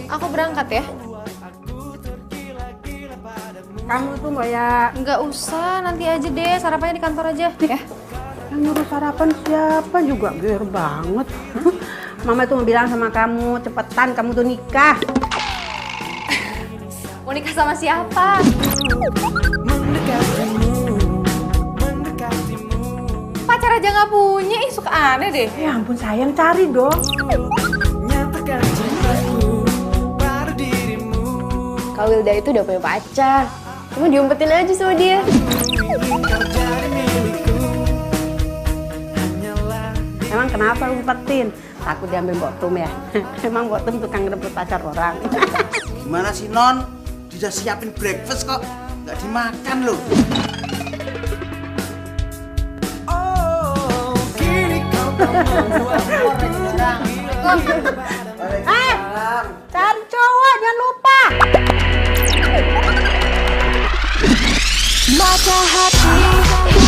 Aku berangkat ya. Kamu tuh mbak ya. Nggak usah, nanti aja deh. Sarapannya di kantor aja. Ya. Yang nyuruh sarapan siapa juga, ger banget. Mama tuh mau bilang sama kamu, cepetan kamu tuh nikah. Mau nikah sama siapa? Pacar aja nggak punya, ih suka aneh deh. Ya ampun sayang, cari dong. Kak Wilda itu udah punya pacar. Cuma diumpetin aja sama dia. Emang kenapa lu umpetin? Takut diambil Mbok Tum ya? Emang Mbok Tum tukang ngerebut pacar orang. Gimana sih Non? Udah siapin breakfast kok nggak dimakan loh. Cari cowok, jangan lupa. Mata hati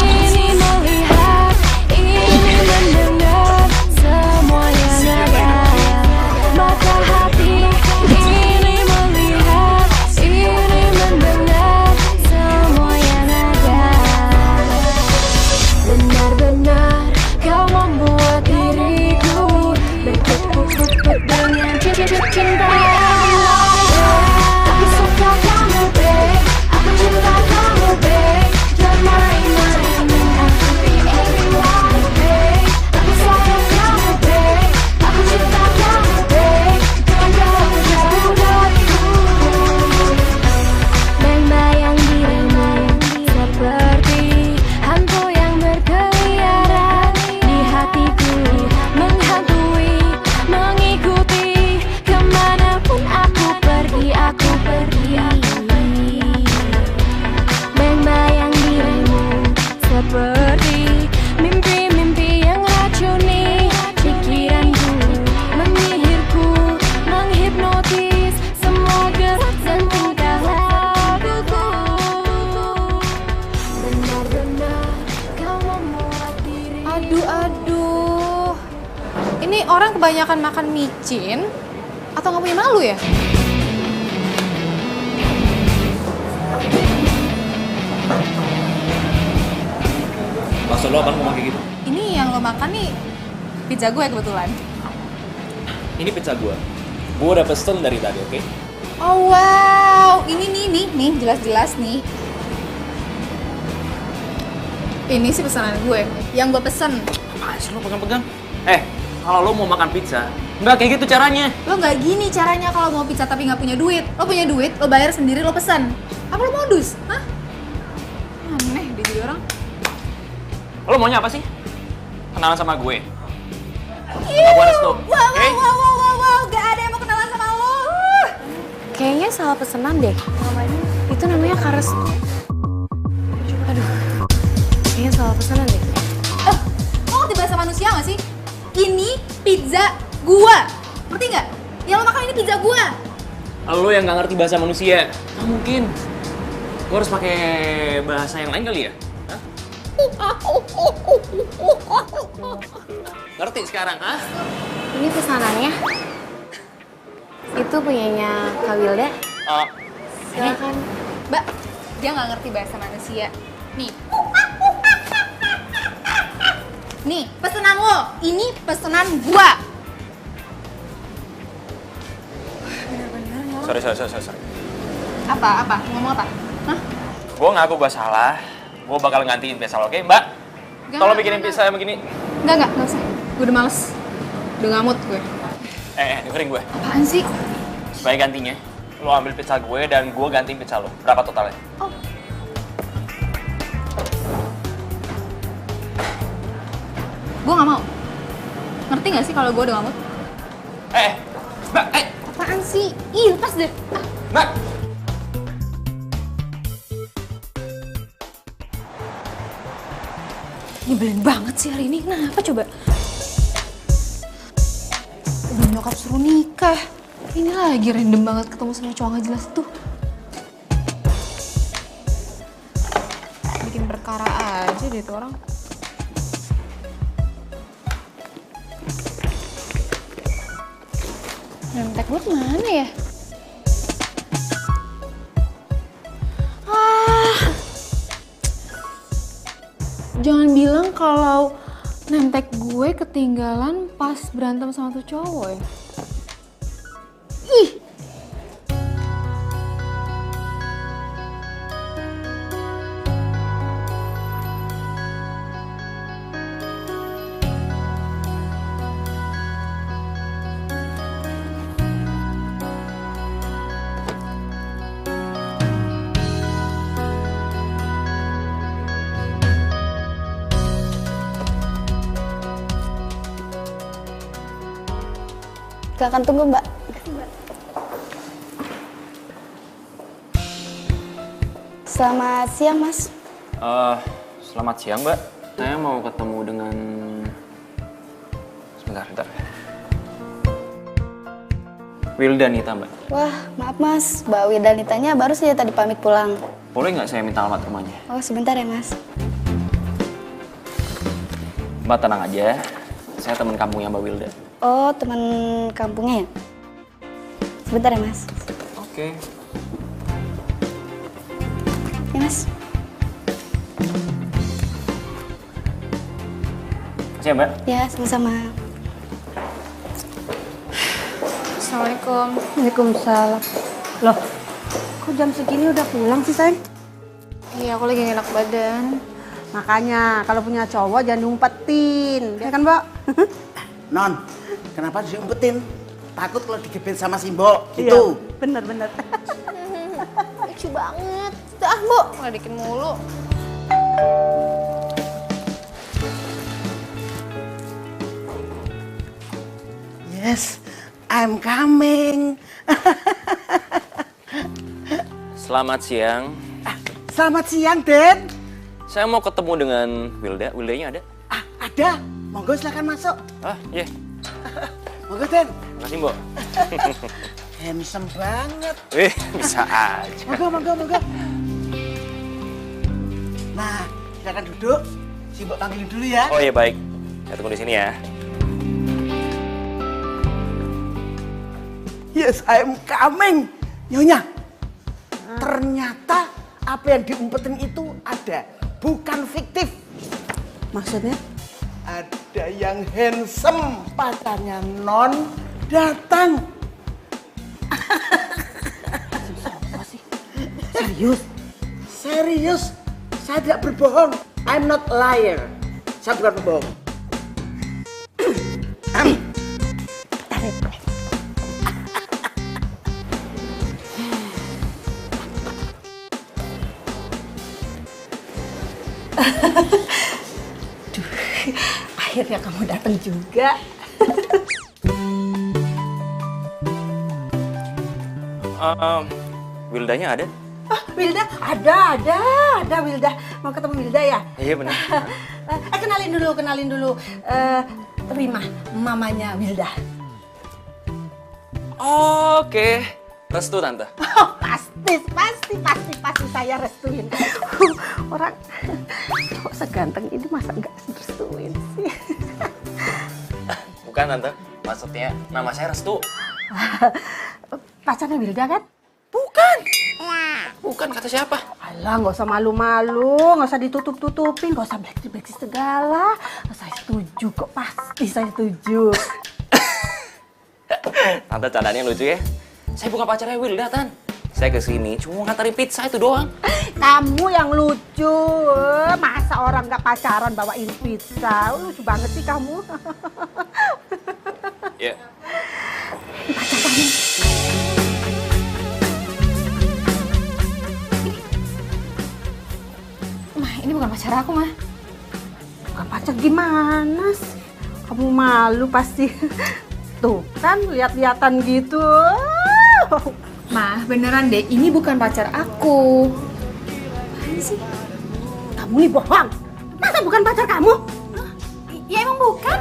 ini melihat, ini mendengar semua yang ada. Mata hati ini melihat, ini mendengar semua yang ada. Benar-benar kau membuat diriku berkepuk-kepuk dengan cinta. Aku suka kamu, babe. Aku cinta kamu, babe. Jangan main-main menyakiti everyone, babe. Aku sayang kamu, babe. Aku cinta kamu, babe. Jangan jauh-jauh dariku. Bayang-bayang dirimu seperti hantu yang berkeliaran di hatiku, menghantui, mengikuti kemanapun aku pergi, aku pergi. Bayang-bayang dirimu seperti mimpi-mimpi yang racuni pikiranku, menyihirku, menghipnotis semua gerak dan tingkah lakuku. Benar-benar kau membuat diri. Aduh. Ini orang kebanyakan makan micin atau nggak punya malu ya? Maksud lo apaan ngomong kayak gitu? Ini yang lo makan nih pizza gue kebetulan. Ini pizza gua. Gua udah pesen dari tadi, oke? Oh wow, ini nih jelas-jelas nih. Ini sih pesanan gue, yang gue pesen. Apaan sih lo pegang-pegang? Kalau lo mau makan pizza, nggak kayak gitu caranya. Lo nggak gini caranya kalau mau pizza tapi nggak punya duit. Lo punya duit, lo bayar sendiri, lo pesan. Apa lo modus? Hah? Aneh deh jadi orang. Lo maunya apa sih? Kenalan sama gue? Apa gua restu? Wow, gak ada yang mau kenalan sama lo. Kayaknya salah pesenan deh. Itu namanya Kares. Aduh, kayaknya salah pesenan deh. Lo ngerti bahasa manusia gak sih? Ini pizza gua. Ngerti nggak? Yang lo makan ini pizza gua. Lo yang nggak ngerti bahasa manusia. Nggak mungkin. Gue harus pakai bahasa yang lain kali ya? Hah? Ngerti sekarang, ah? Ini pesanannya. Itu punyanya Kak Wilda. Silakan. Mbak, dia nggak ngerti bahasa manusia. Nih. Nih, pesanan lo. Ini pesanan gua. Sorry. Apa? Ngomong apa? Hah? Gue ngaku gue salah. Gue bakal gantiin pizza lo, oke? Mbak, tolong bikinin pizza yang begini. Enggak usah. Gue udah males. Udah ngamut gue. Dengerin gue. Apaan sih? Sebagai gantinya, lo ambil pizza gue dan gue gantiin pizza lo. Berapa totalnya? Oh. Gue nggak mau. Ngerti nggak sih kalau gue udah ngamut? Mbak, Apaan sih? Ih, lepas deh. Mbak! Nyebelin banget sih hari ini. Kenapa coba? Udah nyokap suruh nikah. Ini lagi random banget ketemu sama cowok gak jelas tuh. Bikin perkara aja deh tuh orang. Name tag gue kemana ya? Jangan bilang kalau name tag gue ketinggalan pas berantem sama tuh cowok ya. Ih! Silakan tunggu, Mbak. Selamat siang, Mas. Selamat siang, Mbak. Saya mau ketemu dengan... Sebentar. Wildanita, Mbak. Wah, maaf Mas. Mbak Wildanitanya baru saja tadi pamit pulang. Boleh nggak saya minta alamat rumahnya? Oh, sebentar ya, Mas. Mbak tenang aja. Saya teman kampungnya Mbak Wilda. Oh, teman kampungnya ya? Sebentar ya, Mas. Oke. Ya, Mas. Makasih ya, Mbak. Ya, sama-sama. Assalamualaikum. Waalaikumsalam. Loh, kok jam segini udah pulang sih, sayang? Iya, aku lagi gak enak badan. Makanya kalau punya cowok jangan diumpetin, ya kan, Mbak? Non, kenapa diumpetin? Takut kalau digebet sama si Mbok, gitu. Iya, bener. Lucu banget. Udah ah, Bu. Ngeledekin mulu. Yes, I'm coming. Selamat siang. Selamat siang, Den. Saya mau ketemu dengan Wilda. Wildanya ada? Ada. Monggo silakan masuk. Iya. Monggo, Den. Makasih, Mbok. Handsome banget. Bisa aja. Monggo. Nah, silakan duduk. Si Mbok panggilin dulu ya. Oh iya, baik. Saya tunggu di sini ya. Yes, I'm coming. Nyonya, ternyata apa yang diumpetin itu ada, bukan fiktif. Maksudnya? Ada yang handsome, pacarnya Non datang. Serius? Serius, saya tidak berbohong. I'm not liar. Saya bukan pembohong. Akhirnya kamu datang juga. Wildanya ada? Wilda, ada Wilda. Mau ketemu Wilda ya? Iya, benar. Kenalin dulu. Rima, mamanya Wilda. Oke. Restu, Tante. Oh, pasti saya restuin. Orang kok seganteng ini masa nggak restuin sih? Bukan, Tante. Maksudnya nama saya Restu. Pacarnya Wilda kan? Bukan, kata siapa? Alah, nggak usah malu-malu, nggak usah ditutup-tutupin, nggak usah beksi-beksi segala. Saya setuju kok, pasti saya setuju. Tante, candanya lucu ya. Saya bukan pacarnya Wilda, Tan. Saya kesini cuma nganterin pizza itu doang. Kamu yang lucu, masa orang nggak pacaran bawain pizza? Lucu banget sih kamu. Ya. Pacar kamu. Mah, ini bukan pacar aku, Mah. Bukan pacar gimana sih? Kamu malu pasti. Tuh kan lihat-lihatan gitu. Mah, beneran deh, ini bukan pacar aku. Apaan sih? Kamu nih bohong. Masa bukan pacar kamu? Ya emang bukan.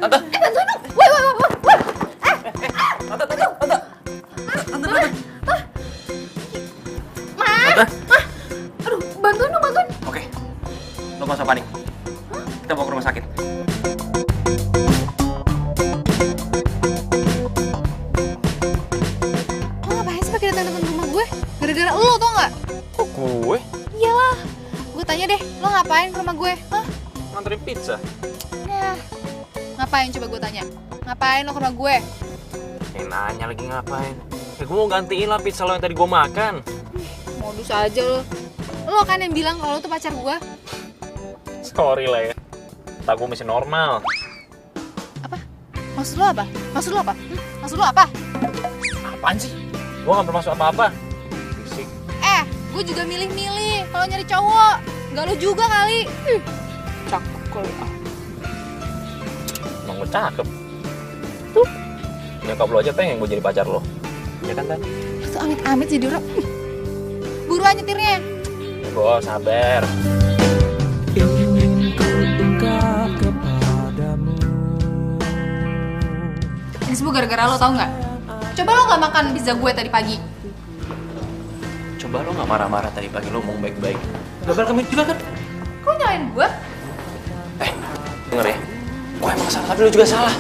Tante. Bantuin dong. Woi. Tante. Mah. Aduh, bantuin. Oke. Gak usah panik. Kita bawa ke rumah sakit. Lo ngapain sih pakai datang-datang ke rumah gue? Gara-gara lo tau nggak? Kok gue? Iyalah. Gue tanya deh, lo ngapain ke rumah gue? Hah? Nganterin pizza. Nah, ngapain coba gue tanya? Ngapain lo ke rumah gue? Nanya lagi ngapain? Ya gue mau gantiin lah pizza lo yang tadi gue makan. Modus aja lo. Lo kan yang bilang kalau lo tuh pacar gue. Sorry lah ya. Tak gue masih normal. Apa? Maksud lo apa? Maksud lo apa? Maksud lo apa? Apaan sih? Gue gak bermaksud apa-apa. Fisik. Gue juga milih-milih kalau nyari cowok. Gak lo juga kali. Cakep kali. Emang gue cakep. Tuh. Nyokap lo aja pengen gue jadi pacar lo. Ya kan, Tan? Lo tuh amit-amit jadi orang. Buruan nyetirnya. Gue sabar. Ini semua gara-gara lo tau nggak? Coba lo nggak makan pizza gue tadi pagi. Coba lo gak marah-marah tadi pagi, lo ngomong baik-baik. Gagal kami juga kan? Kok nyalain gue? Denger ya. Gue emang salah, tapi lo juga salah.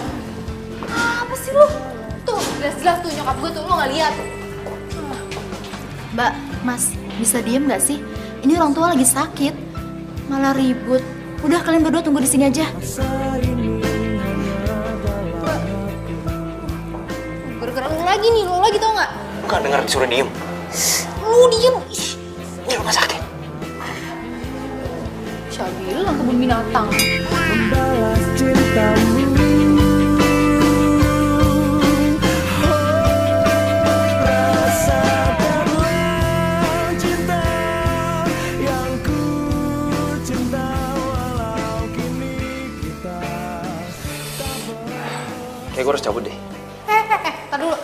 Apa sih lo? Tuh, jelas-jelas tuh nyokap gue tuh lo nggak lihat. Mbak, Mas, bisa diem nggak sih? Ini orang tua lagi sakit, malah ribut. Udah kalian berdua tunggu di sini aja. Gara-gara lo lagi nih, lo lagi tau nggak? Bukan denger disuruh diem. Lo diem. Ih, Ini rumah sakit. siapa bilang kebun binatang? Kayak gue harus cabut deh. Tar dulu.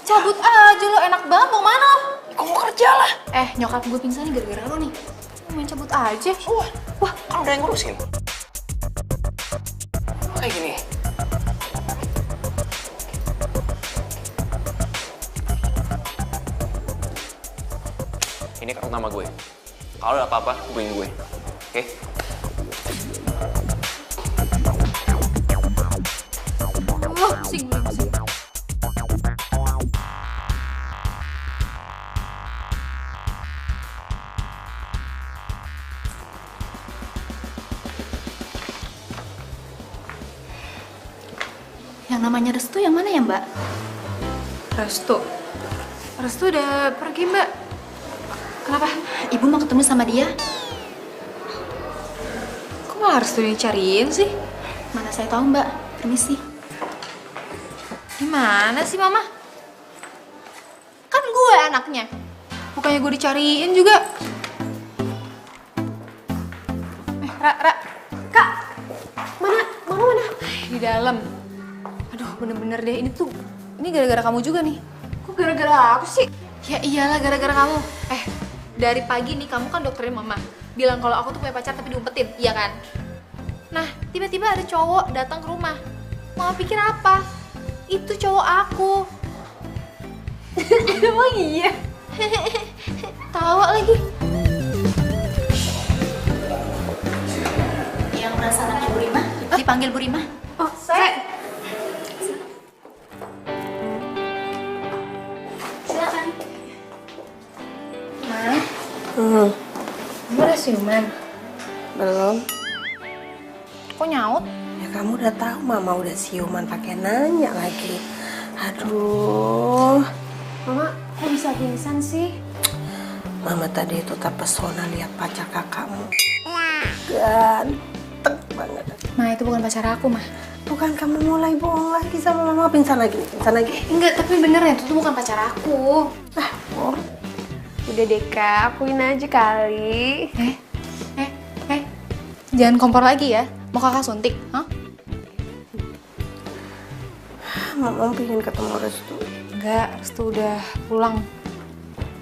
Cabut aja lo, enak banget mau mana lo? Kok mau kerja lah? Nyokap gue pingsan nih gara-gara lo nih. Lo main cabut aja. Wah, kan udah yang ngurusin. Kayak gini. Ini kartu nama gue. Kalau ada apa-apa, hubungin gue. Oke? Pusing gue, pusing. Yang namanya Restu yang mana ya, Mbak? Restu udah pergi mbak. Kenapa? Ibu mau ketemu sama dia. Kok malah Restu dicariin sih? Mana saya tahu, Mbak. Permisi. Gimana sih mama? Kan gue anaknya. Bukannya gue dicariin juga. Ra, Kak. Mana? Mama mana? Di dalam. Aduh, bener-bener deh. Ini gara-gara kamu juga nih. Kok gara-gara aku sih? Ya iyalah gara-gara kamu. Dari pagi nih kamu kan dokterin mama. Bilang kalau aku tuh punya pacar tapi diumpetin, iya kan? Nah, tiba-tiba ada cowok datang ke rumah. Mama pikir apa? Itu cowok aku. Emang iya? Tawa lagi. Yang merasa anaknya Bu Rima, dipanggil Bu Rima. Oh, saya. Silakan. Kamu udah siuman? Belum. Kok nyaut? Ya kamu udah tahu mama udah siuman pakai nanya lagi. Aduh. Mama, kok bisa pingsan sih? Mama tadi itu terpesona lihat pacar kakakmu. Ganteng banget. Ma, itu bukan pacar aku, Ma. Bukan kamu mulai bohong lagi sama mama, pingsan lagi. Enggak, tapi bener ya, itu tuh bukan pacar aku. Oh, Udah deh Kak, akuin aja kali. Jangan kompor lagi ya. Mau kakak suntik? Hah? mama pengen ketemu Restu. Enggak, Restu udah pulang.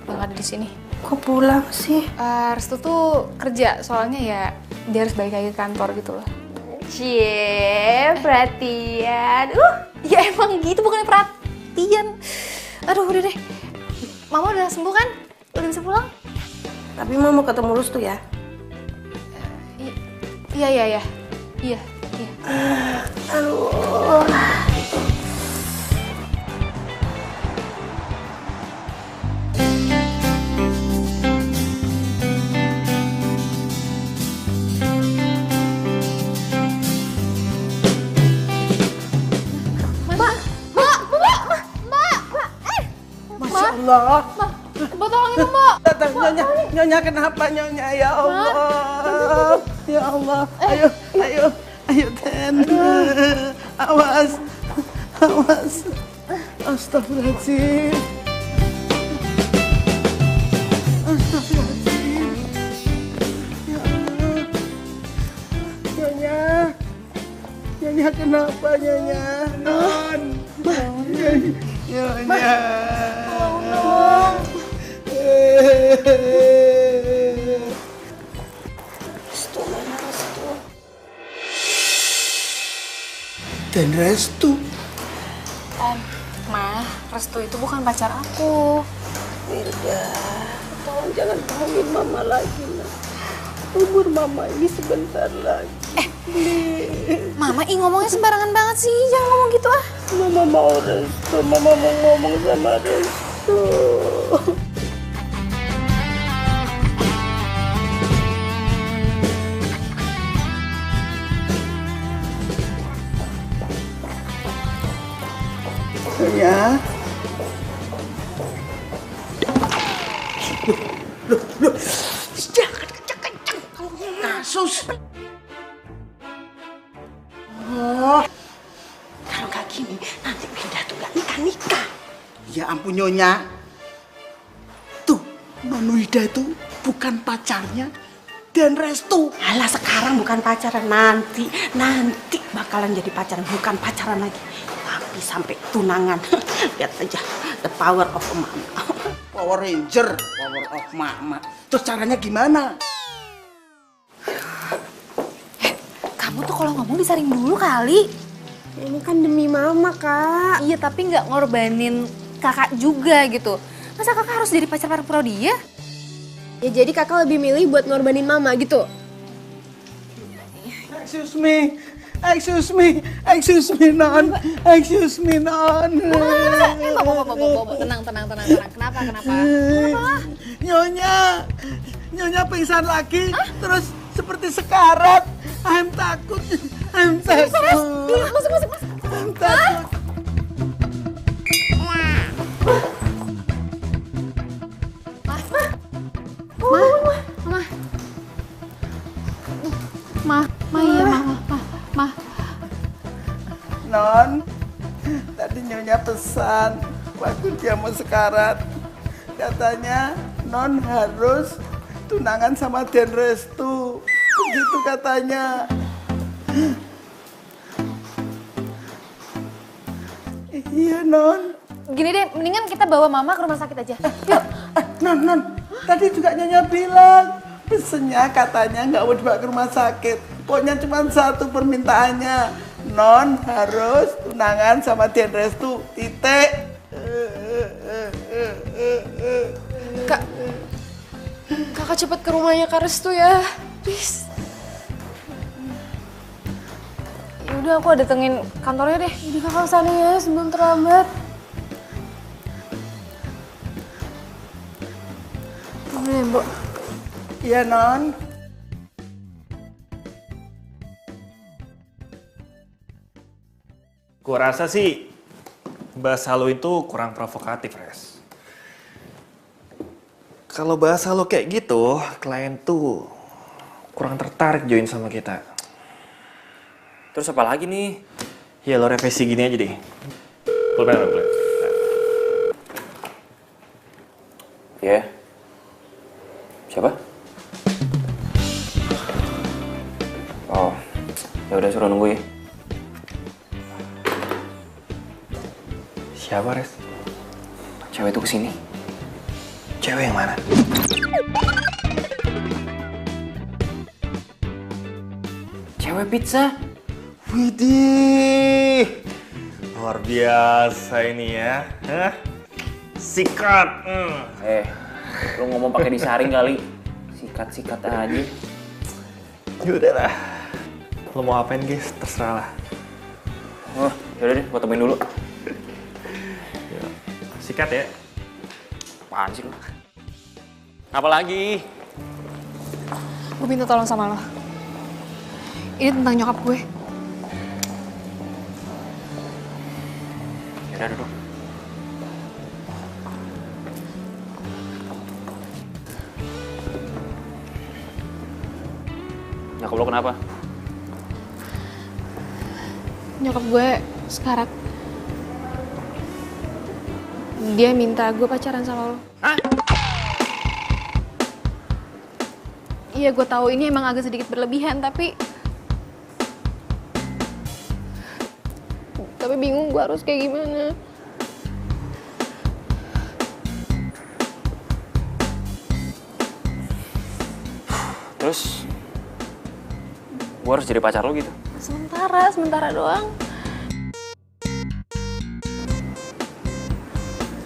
Udah nggak ada di sini. Kok pulang sih? Restu tuh kerja, soalnya ya dia harus balik lagi ke kantor gitu loh. Cie, perhatian. Ya emang gitu, bukannya perhatian. Aduh, udah deh. Mama udah sembuh kan? Udah bisa pulang? Tapi mama mau ketemu Restu ya? Iya, iya, iya. Iya, iya. Aduh. Masya Allah. Mbak tolongin dong, Mbak. Datang nyonya kenapa nyonya ya Allah. Ya Allah. Ayo Den. Awas. Astagfirullahaladzim. Astagfirullahaladzim. Ya Allah. Nyonya kenapa nyonya? Non. Nyonya. Dan Restu. Ma, Restu itu bukan pacar aku. Wilda, tolong jangan bohongin mama lagi, nak. Umur mama ini sebentar lagi. Mama, ngomongnya sembarangan banget sih. Jangan ngomong gitu ah. Mama mau Restu, mama mau ngomong sama Restu. Ya. Loh. Jangan kenceng-kenceng. Kasus. Oh. Kalau nggak gini, nanti Wilda tuh nggak nikah. Ya ampun Nyonya. Tuh, Non Wilda itu bukan pacarnya dan Restu. Alah, sekarang bukan pacaran, nanti bakalan jadi pacaran, bukan pacaran lagi. Tapi sampai tunangan. Lihat aja, the power of mama. Power Ranger, power of mama. Terus caranya gimana? Kamu tuh kalau ngomong disaring dulu kali. Ini kan demi mama, Kak. Iya, tapi nggak ngorbanin kakak juga gitu. Masa kakak harus jadi pacar pro dia? Ya jadi kakak lebih milih buat ngorbanin mama gitu. Excuse me, Non. Excuse me, Non. Tenang. Kenapa? Nyonya pingsan lagi, terus seperti sekarat. I'm takut. I'm takut. Masuk. I'm takut. Ma. Non, tadi Nyonya pesan waktu dia mau sekarat. Katanya Non harus tunangan sama Den Restu. Begitu katanya. Iya, Non. Gini deh, mendingan kita bawa mama ke rumah sakit aja. Yuk. Non, tadi juga Nyonya bilang pesennya katanya nggak mau dibawa ke rumah sakit. Pokoknya cuma satu permintaannya, Non harus tunangan sama Den Restu. Titik. Kakak cepet ke rumahnya Kak Restu ya. Please. Udah, aku datengin kantornya deh. Jadi kakak kesana ya sebelum terlambat. Udah ya, Mbak. Iya, Non. Gua rasa sih bahasa lo itu kurang provokatif, Res. Kalau bahasa lo kayak gitu, klien tuh kurang tertarik join sama kita. Terus apa lagi nih? Ya lo revisi gini aja deh. Boleh. Ya. Siapa? Oh, ya udah suruh nunggu ya. Siapa, Res? Cewek itu kesini. Cewek yang mana? Cewek pizza. Widih, luar biasa ini ya. Hah? Sikat. Lu ngomong pakai disaring kali. Sikat aja. Yaudah lah. Lo mau apain guys, terserah lah. Oh, yaudah deh, gua temuin dulu. Sikat ya. Apaan sih lo? Apa lagi? Gue minta tolong sama lo. Ini tentang nyokap gue. Yaudah duduk. Nyokap lo kenapa? Nyokap gue sekarang dia minta gue pacaran sama lo. Hah? Iya, gue tahu ini emang agak sedikit berlebihan, tapi bingung gue harus kayak gimana. Terus gue harus jadi pacar lo gitu? Sementara doang.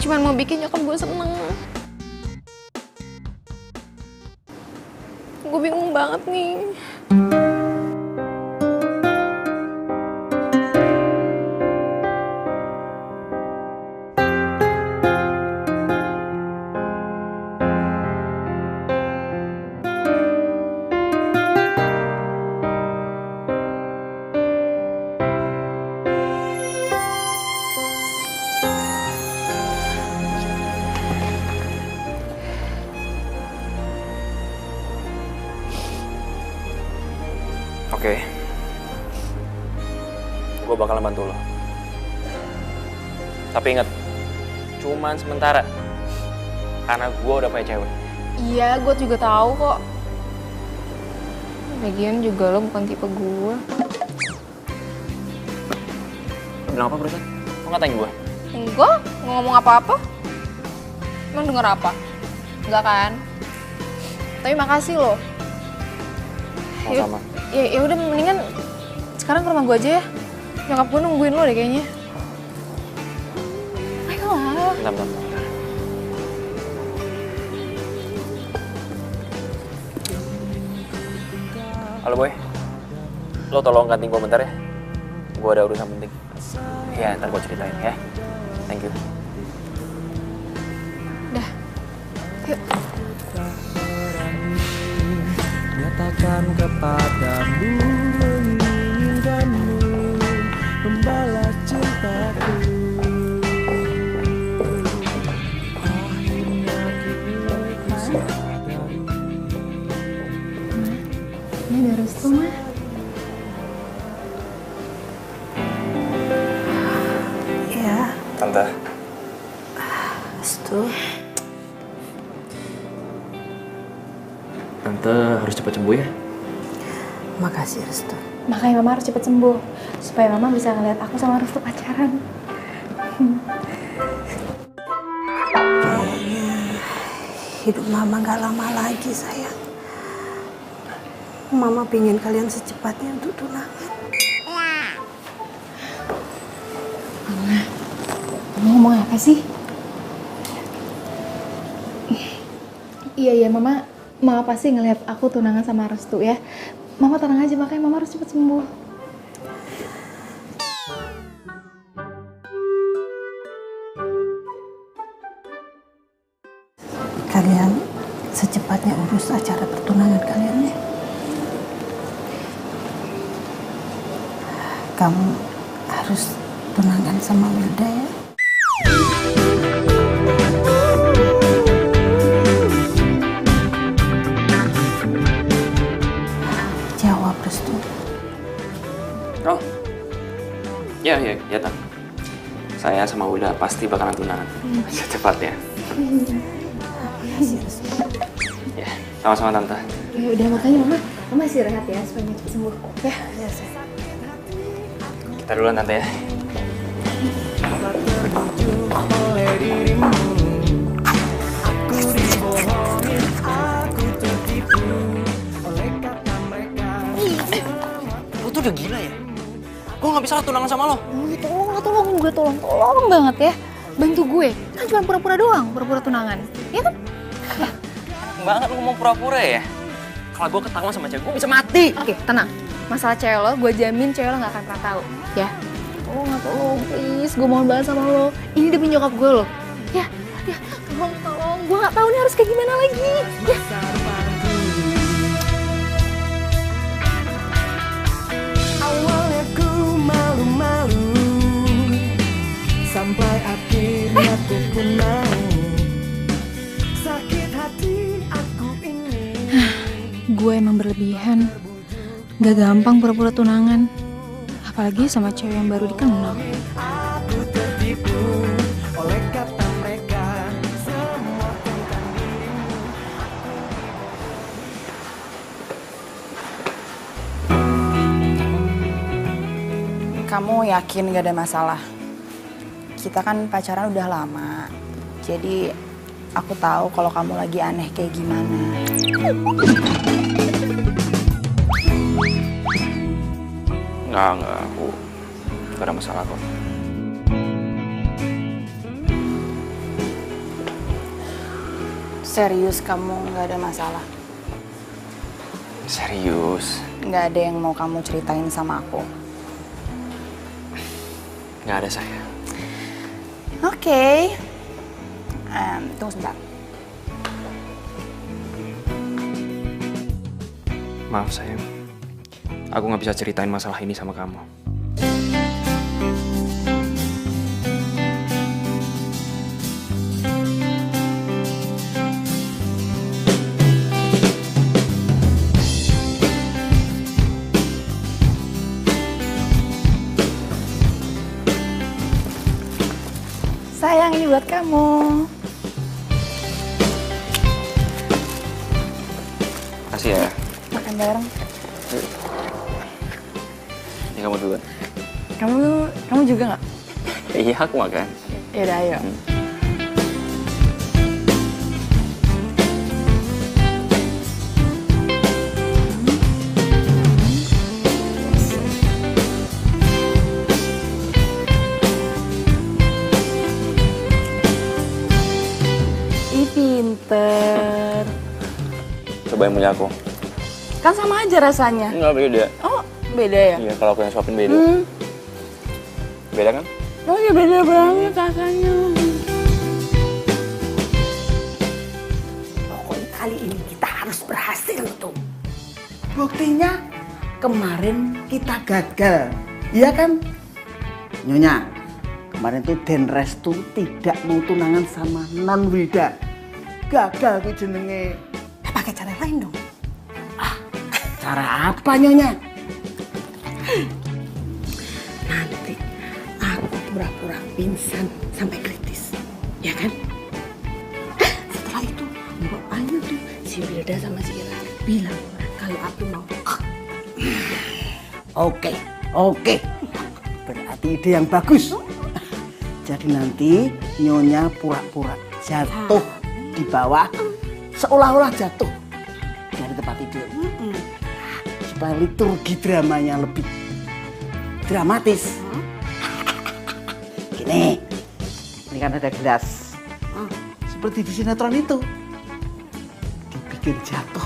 Cuman mau bikin nyokap gue seneng. Gue bingung banget nih. Oke. Gue bakalan bantu lo. Tapi inget, cuman sementara. Karena gue udah punya cewek. Iya, gue juga tahu kok. Lagian juga lo bukan tipe gue. Lo bilang apa barusan? Lo ngatain gue? Enggak, nggak ngomong apa-apa. Emang denger apa? Enggak kan? Tapi makasih lo. Sama-sama. Ya udah, mendingan sekarang ke rumah gue aja ya. Nyokap gue nungguin lo deh kayaknya. Ayolah. Bentar. Halo boy, lo tolong gantiin gue bentar ya. Gue ada urusan penting. Iya, ntar gue ceritain ya. Thank you. Dah. Yuk. Nyatakan kepadamu, menginginkanmu, membalas cintaku. Akhirnya ku sadari. Ini ada restu, mah. Ya, Tante. restu. Tante harus cepat sembuh ya. Makasih Restu. Makanya Mama harus cepet sembuh. Supaya Mama bisa ngeliat aku sama Restu pacaran. Hidup Mama gak lama lagi sayang. Mama pingin kalian secepatnya untuk tunangan. Mama ngomong apa sih? Iya, Mama pasti ngelihat aku tunangan sama Restu ya. Mama tenang aja, makanya Mama harus cepet sembuh. Kalian secepatnya urus acara pertunangan kalian ya. Kamu harus tunangan sama Wilda ya. Jawab Restu. Oh, ya Tante. Saya sama Wilda pasti bakalan tunangan secepatnya. Ya, sama-sama Tante. Ya udah, makanya Mama istirahat ya supaya cepet sembuh. Ya. Kita duluan Tante ya. Oleh dirimu, aku dibohongin, aku tertipu oleh kata mereka. Lo tuh udah gila ya? Gue gak bisa tunangan sama lo. Tolongin gue, tolong banget ya. Bantu gue, kan cuma pura-pura doang, pura-pura tunangan. Ya kan? Banget lo ngomong pura-pura ya? Kalau gue ketahuan sama cewek, gue bisa mati. Oke, tenang. Masalah cewek lo, gue jamin cewek lo gak akan pernah tahu, ya. Oh, nggak tolong, please. Gue mohon banget sama lo. Ini demi nyokap gue lo. Ya, tolong. Gue nggak tahu nih harus kayak gimana lagi. Ya. Awalnya ku malu-malu, sampai akhirnya ku pun mau. Sakit hati aku ini. Gue emang berlebihan. Gak gampang pura-pura tunangan. Apalagi sama cewek yang baru dikenal. Aku tertipu oleh kata mereka, semua tentang dirimu. Kamu yakin gak ada masalah? Kita kan pacaran udah lama. Jadi aku tahu kalau kamu lagi aneh kayak gimana. Enggak, aku gak ada masalah kok. Serius kamu gak ada masalah? Serius? Gak ada yang mau kamu ceritain sama aku? Gak ada saya. Oke. Tunggu sebentar. Maaf sayang, aku gak bisa ceritain masalah ini sama kamu. Sayang, ini buat kamu. Makasih ya. Makan bareng. Ini kamu duluan. Kamu juga nggak? Iya, aku makan. Yaudah, ayo. Ih, pinter. Coba yang punya aku. Kan sama aja rasanya. Enggak, beda. Oh, beda ya? Iya, kalau aku yang suapin beda. Beda kan? Oh iya, beda banget rasanya. Pokoknya kali ini kita harus berhasil tuh. Buktinya kemarin kita gagal, iya kan? Nyonya, kemarin tuh Den Restu tidak mau tunangan sama Non Wilda. Gagal tuh jenenge. Pakai cara lain dong. Cara apa Nyonya? Nanti aku pura-pura pingsan sampai kritis, ya kan? Setelah itu Mbak Ayu tuh si Wilda sama si Ira bilang kalau aku mau. Oke. Berarti ide yang bagus. Jadi nanti Nyonya pura-pura jatuh di bawah, seolah-olah jatuh dari tempat tidur. Supaya liturgi dramanya lebih dramatis. Gini, ini kan ada gelas. Seperti di sinetron itu. Dibikin jatuh.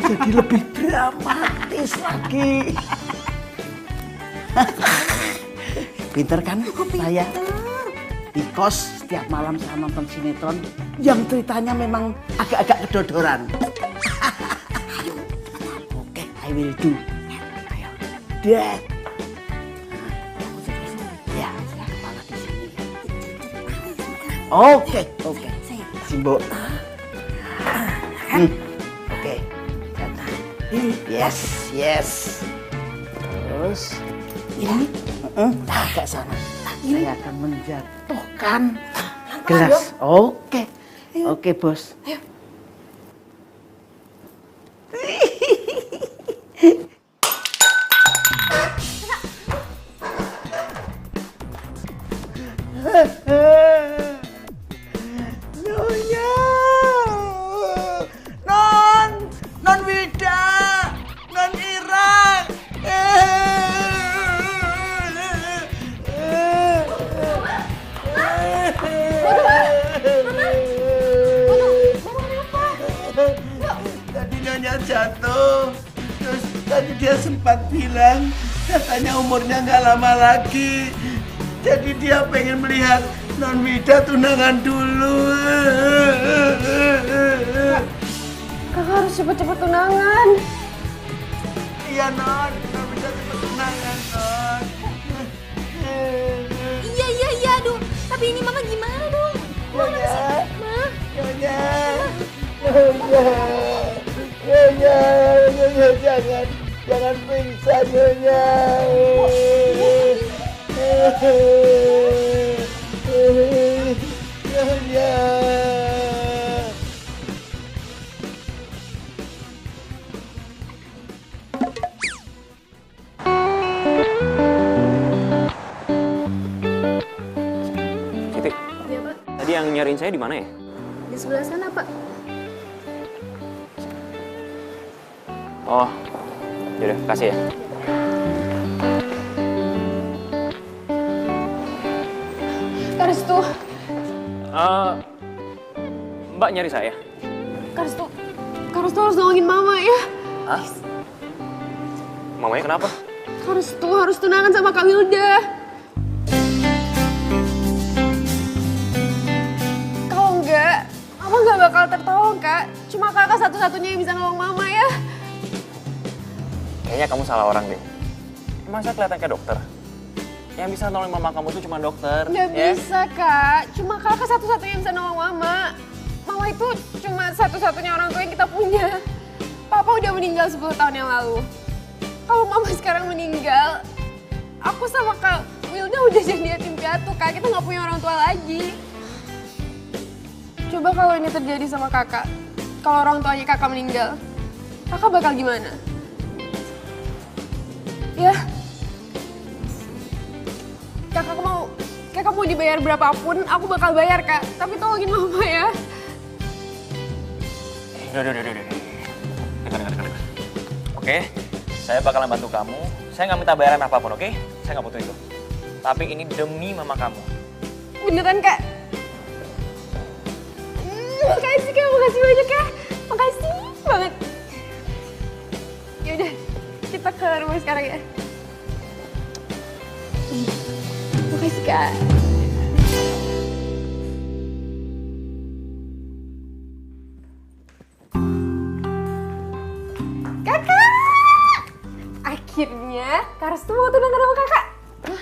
Jadi lebih dramatis lagi. Pinter kan saya? Di kos setiap malam saya nonton sinetron yang ceritanya memang agak-agak kedodoran. Oke, I will do. Ayo, Dad. Ya, kepala di sini. Oke. Simbo. Oke. Yes. Terus ini agak sana. Saya akan menjatuhkan gelas. Oke, Bos. Ayo. Nyonya. Non Wilda. Non Ira. dia sempat bilang katanya umurnya nggak lama lagi. Jadi dia pengen melihat Non Wida tunangan dulu. Kakak harus cepet-cepet tunangan. Iya Non Wida cepet tunangan Non. Iya, aduh. Tapi ini mama gimana dong? Mana sih? Ma? Nyonya, jangan pingsan Nyonya. Nyonya. Siti, Iya, Pak. tadi yang nyariin saya di mana ya? Di sebelah sana, Pak. Oh, yaudah, kasih ya. Kak Restu, Mbak nyari saya? Kak Restu harus nolongin Mama ya. Hah? Mamanya kenapa? Kak Restu harus tunangan sama Kak Wilda. Kalau enggak, Mama nggak bakal tertolong, Kak. Cuma Kakak satu-satunya yang bisa nolong Mama ya. Kayaknya kamu salah orang deh. Emang saya kelihatan kayak dokter? Yang bisa nolongin mama kamu tuh cuma dokter. Nggak ya? bisa, Kak. Cuma Kakak satu-satunya yang bisa nolong Mama. Mama itu cuma satu-satunya orang tua yang kita punya. Papa udah meninggal 10 tahun yang lalu. Kalau Mama sekarang meninggal, aku sama Kak Wilda udah jadi yatim piatu, Kak. Kita nggak punya orang tua lagi. Coba kalau ini terjadi sama Kakak, kalau orang tuanya Kakak meninggal, Kakak bakal gimana? Ya, Kakak mau dibayar berapapun, aku bakal bayar, Kak. Tapi tolongin Mama ya. Udah. Dengar. Oke, saya bakalan bantu kamu. Saya nggak minta bayaran apapun, oke? Saya nggak butuh itu. Tapi ini demi mama kamu. Beneran, Kak? Makasih, Kak. Makasih banyak, Kak. Makasih banget. Yaudah, kita ke rumah sekarang ya. Makasih, Kak. Kakak! Akhirnya Kak Restu mau tunangan sama Kakak. Hah?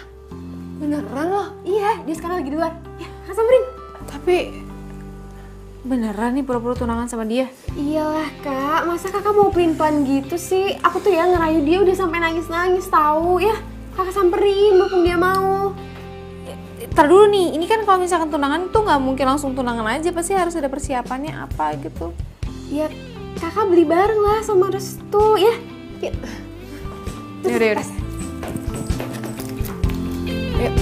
Beneran loh? Iya, dia sekarang lagi di luar. Ya, Kak samperin. Tapi beneran nih pura-pura tunangan sama dia? Iyalah, Kak. Masa Kakak mau pelin-pelan gitu sih? Aku tuh ya ngerayu dia udah sampai nangis-nangis tahu ya. Kakak samperin mumpung dia mau. Ntar dulu nih, ini kan kalau misalkan tunangan tuh nggak mungkin langsung tunangan aja, pasti harus ada persiapannya apa gitu. Ya, Kakak beli bareng lah sama Restu ya. Yaudah. Yuk.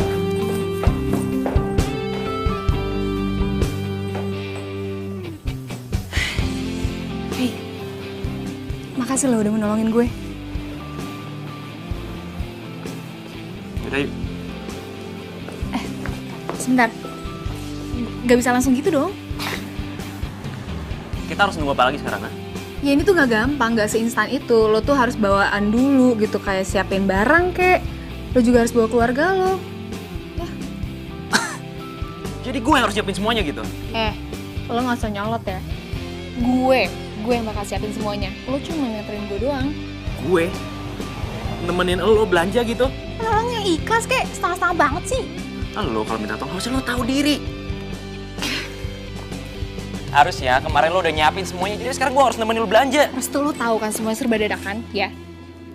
Hei, makasih lo udah menolongin gue. Yaudah, yuk. Sebentar, gak bisa langsung gitu dong. Kita harus nunggu apa lagi sekarang, ha? Ya ini tuh gak gampang, gak seinstan itu. Lo tuh harus bawaan dulu gitu, kayak siapin barang kek. Lo juga harus bawa keluarga lo. Jadi gue yang harus siapin semuanya gitu? Lo gak usah nyolot ya. Gue yang bakal siapin semuanya. Lo cuma nganterin gue doang. Gue? Nemenin lo belanja gitu? Orangnya ikhlas kek, setengah-setengah banget sih. Lo kalau minta tolong harusnya lo tahu diri. Harusnya kemarin lo udah nyiapin semuanya, jadi sekarang gue harus nemenin lo belanja. Restu lo tahu kan semuanya serba dadakan, ya?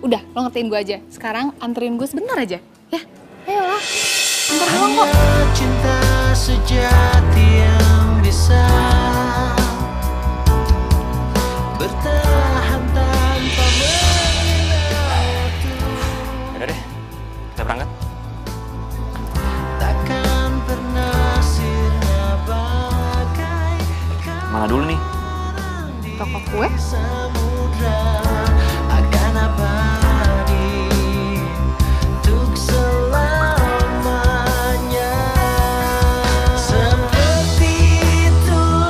Udah, lo ngertiin gue aja. Sekarang anterin gue sebentar aja, ya? Ayolah, antar doang kok. Cinta sejati yang bisa bertahan tanpa mengira waktu. Udah deh, kita berangkat. Takkan pernah sirna bagai Mana dulu nih? Toko kue? samudra akan abadi untuk selamanya. Seperti itulah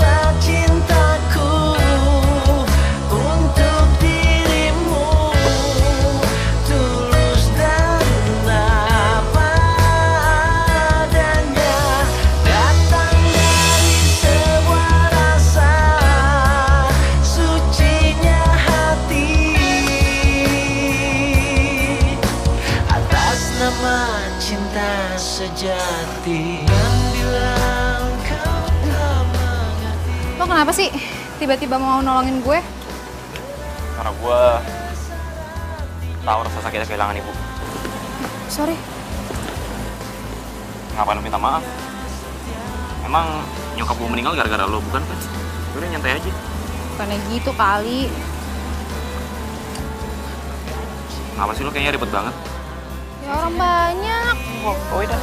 nama cinta sejati. Dan bilang kau tak mengerti. Lo kenapa sih tiba-tiba mau nolongin gue? Karena gue tahu rasa sakitnya kehilangan ibu. Sorry. Ngapain lo minta maaf? Emang nyokap gue meninggal gara-gara lo, bukan kan? Udah nyantai aja. Bukannya gitu kali. Kenapa sih lo kayaknya ribet banget? Ya orang banyak. Oh udah.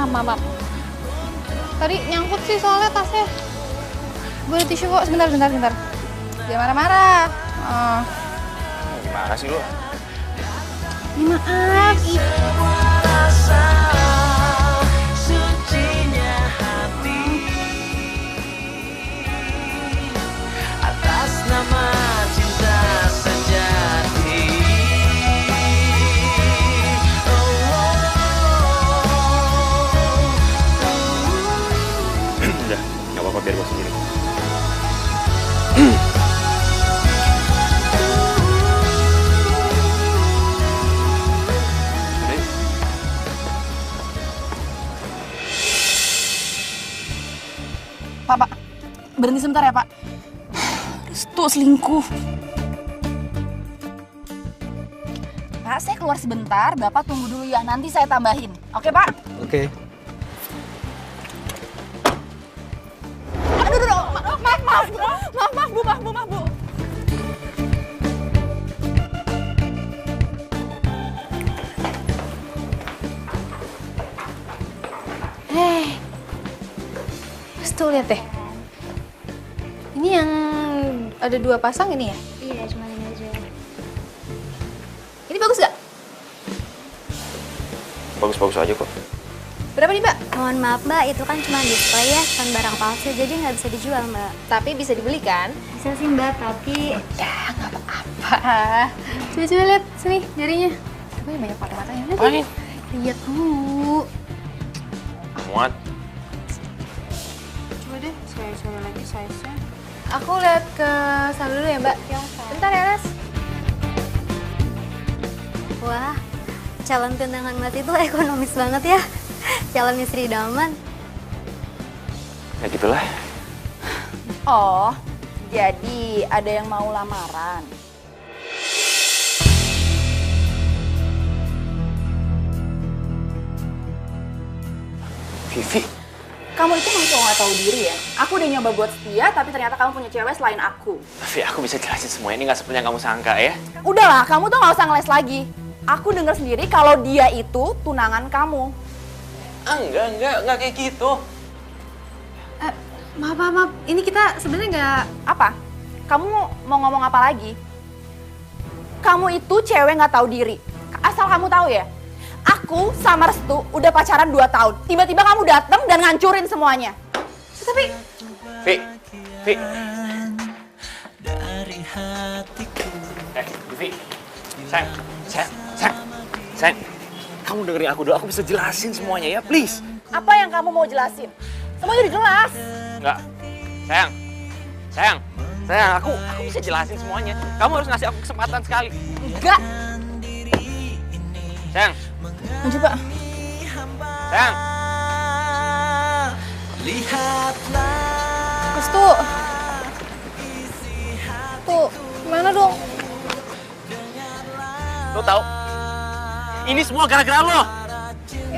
Maaf. Tadi nyangkut sih soalnya tasnya. Gue ada tisu kok, sebentar. Jangan marah-marah. Gimana sih lo? Ini maaf. Rasa sucinya hati atas nama cinta sejati. Udah, nggak apa-apa biar gue sendiri. Pak, berhenti sebentar ya, Pak. Restu selingkuh. Pak, saya keluar sebentar. Bapak tunggu dulu ya, nanti saya tambahin. Oke, Pak? Oke. Aduh, maaf, Bu. Tuh lihat deh. Ini yang ada 2 pasang ini ya? Iya, cuma ini aja. Ini bagus gak? Bagus-bagus aja kok. Berapa nih, Mbak? Mohon maaf Mbak, itu kan cuma display ya, bukan barang palsu, jadi nggak bisa dijual Mbak. Tapi bisa dibeli kan? Bisa sih Mbak, tapi Ya, nggak apa-apa. Coba lihat sini jarinya. Coba banyak mata-matanya. Apain? Lihat dulu. Muat. Coba deh, saya lagi size-nya. Aku lihat ke sana dulu ya, Mbak. Bentar ya, Ras. wah, calon tunangan Mas itu ekonomis banget ya. Calon istri idaman. Ya gitulah. Oh, jadi ada yang mau lamaran. Vivi. Kamu itu masih nggak tahu diri ya? Aku udah nyoba buat setia, tapi ternyata kamu punya cewek selain aku. Vivi, aku bisa jelasin semua ini nggak seperti yang kamu sangka ya. Udahlah, kamu tuh nggak usah ngeles lagi. Aku dengar sendiri kalau dia itu tunangan kamu. Enggak kayak gitu. Maaf. Ini kita sebenarnya nggak... Apa? Kamu mau ngomong apa lagi? Kamu itu cewek nggak tahu diri. Asal kamu tahu ya, aku sama Restu udah pacaran 2 tahun. Tiba-tiba kamu datang dan ngancurin semuanya. Tapi... Vi. Dari hatiku. Vivi. Sayang. Kamu dengerin aku dulu, aku bisa jelasin semuanya ya, please. Apa yang kamu mau jelasin? Semuanya udah jelas. Enggak. Sayang, aku bisa jelasin semuanya. Kamu harus ngasih aku kesempatan sekali. Enggak. Sayang. Coba. Sayang. Lihatlah. Restu. Tuh, gimana dong? Lo tahu? Ini semua gara-gara lo.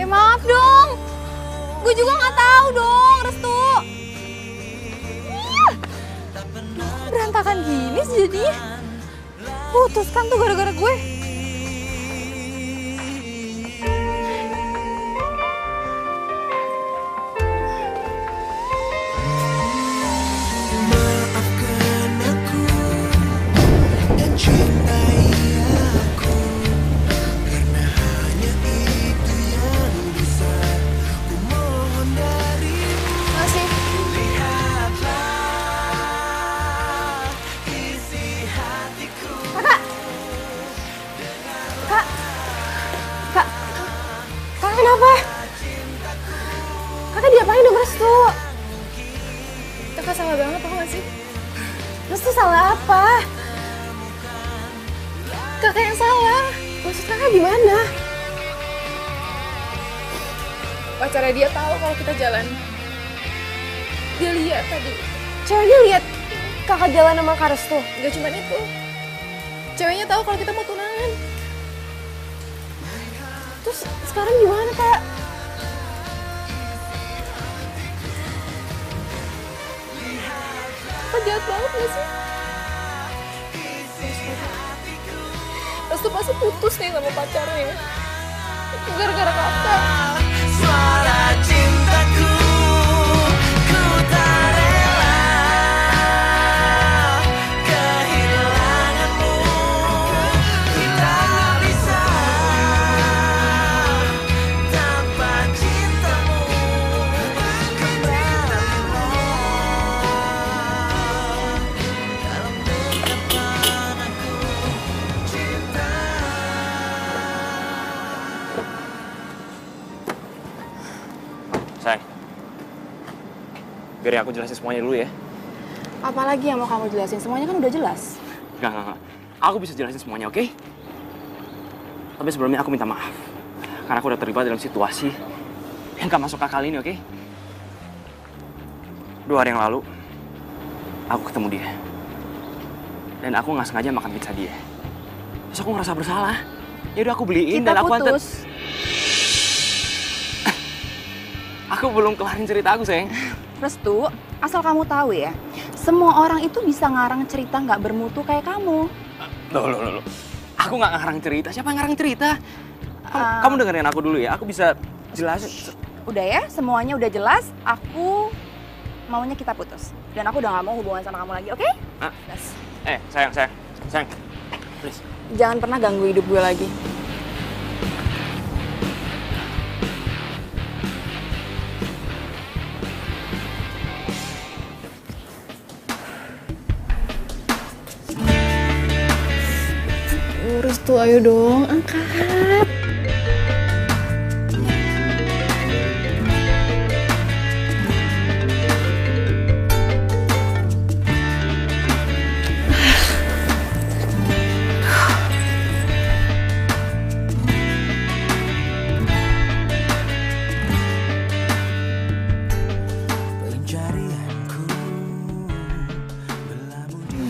Maaf dong. Gue juga nggak tahu dong, Restu. Berantakan gini sih jadinya. Putuskan tuh gara-gara gue. Maafkan aku dan cintai aku, karena hanya itu yang bisa ku mohon darimu. Masih. Lihatlah isi hatiku. Kak kenapa? Kakak diapain dong, Restu? Kakak salah banget, tau gak sih? Restu salah apa? Kakak yang salah. Maksud kakak gimana? Pacarnya dia tahu kalau kita jalan. Dia lihat tadi. Ceweknya lihat kakak jalan sama Kak Restu. Gak cuma itu. Ceweknya tahu kalau kita mau tunangan. Terus sekarang gimana, Kak? Kak jahat banget gak sih? Restu pasti putus nih sama pacarnya. Gara-gara kakak. Suara cintaku, ku tak rela kehilanganmu. Kita bisa tanpa cintamu. Kembalilah dalam dekapan aku, cinta. Sayang, biar aku jelasin semuanya dulu ya. Apalagi yang mau kamu jelasin? Semuanya kan udah jelas. Enggak. Aku bisa jelasin semuanya, oke? Tapi sebelumnya aku minta maaf. Karena aku udah terlibat dalam situasi yang gak masuk akal ini, oke? 2 hari yang lalu, aku ketemu dia. Dan aku gak sengaja makan pizza dia. Terus aku ngerasa bersalah. Yaudah aku beliin Kita dan aku antar. putus. Aku belum kelarin cerita aku, sayang. Restu, asal kamu tahu ya, semua orang itu bisa ngarang cerita nggak bermutu kayak kamu. Loh. Aku nggak ngarang cerita. Siapa yang ngarang cerita? Kamu dengerin aku dulu ya. Aku bisa jelasin. Udah ya, semuanya udah jelas. Aku maunya kita putus. Dan aku udah nggak mau hubungan sama kamu lagi, oke? Yes. Sayang. Please. Jangan pernah ganggu hidup gue lagi. Restu, ayo dong, angkat.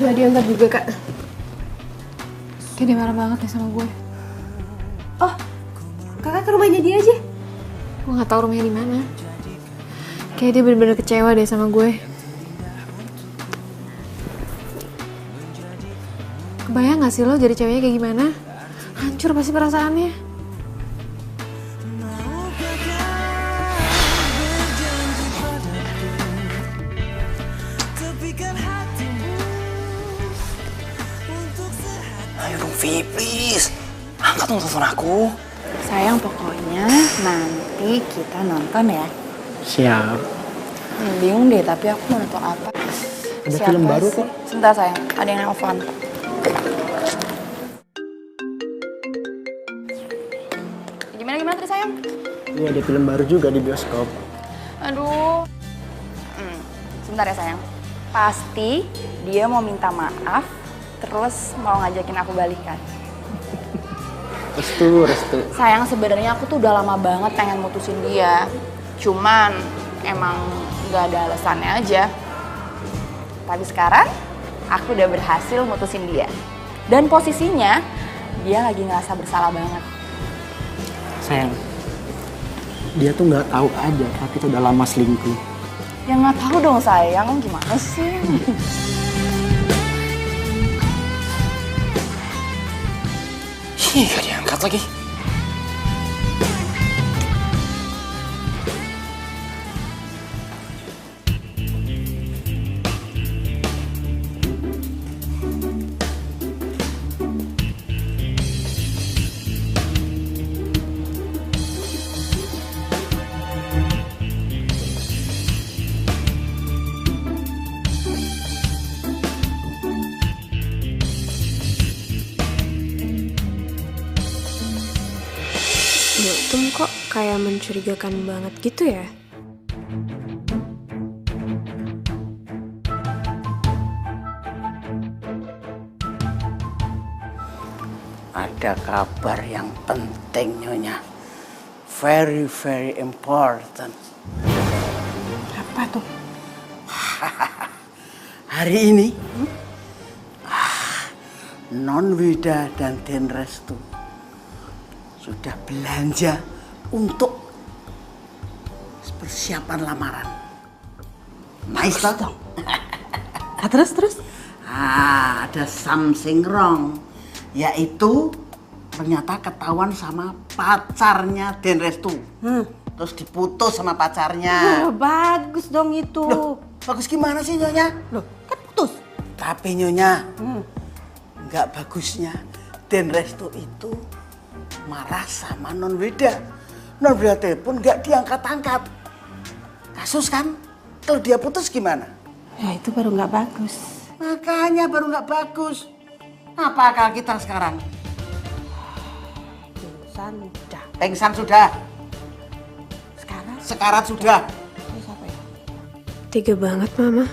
Gak diangkat juga, Kak. Kayak dia marah banget nih sama gue. Oh, kakak ke rumahnya dia aja. Gue nggak tahu rumahnya di mana. Kayak dia bener-bener kecewa deh sama gue. Kebayang gak sih lo jadi ceweknya kayak gimana? Hancur pasti perasaannya. Ayo dong, Vi, please. Angkat dong telepon aku. Sayang, pokoknya nanti kita nonton ya. Siap. Bingung deh, tapi aku mau nonton apa. Ada film baru kok. Sebentar sayang, ada yang nelfon. Gimana tadi sayang? Ini ada film baru juga di bioskop. Aduh. Sebentar ya sayang. Pasti dia mau minta maaf, terus mau ngajakin aku balikan. Restu. Sayang, sebenarnya aku tuh udah lama banget pengen mutusin dia. Cuman emang gak ada alasannya aja. Tapi sekarang aku udah berhasil mutusin dia. Dan posisinya dia lagi ngerasa bersalah banget. Sayang, dia tuh nggak tahu aja kalau kita udah lama selingkuh. Ya nggak tahu dong sayang, gimana sih? Ih, gak diangkat lagi. Multum kok kayak mencurigakan banget gitu ya? ada kabar yang penting Nyonya. Very, very important. Apa tuh? Hari ini, Non Wida dan Den Restu sudah belanja untuk persiapan lamaran. Nice dong. Terus? Ada something wrong, yaitu ternyata ketahuan sama pacarnya Den Restu. Terus diputus sama pacarnya. Bagus dong itu. Loh, bagus gimana sih Nyonya? Loh, kan putus. Tapi Nyonya, nggak bagusnya Den Restu itu marah sama Non Wida. Non Wida telepon nggak diangkat-angkat. Kasus kan? Kalau dia putus gimana? Ya itu baru nggak bagus. Makanya baru nggak bagus. Apa akal kita sekarang? Pingsan sudah. Sekarat sudah. Tega banget Mama.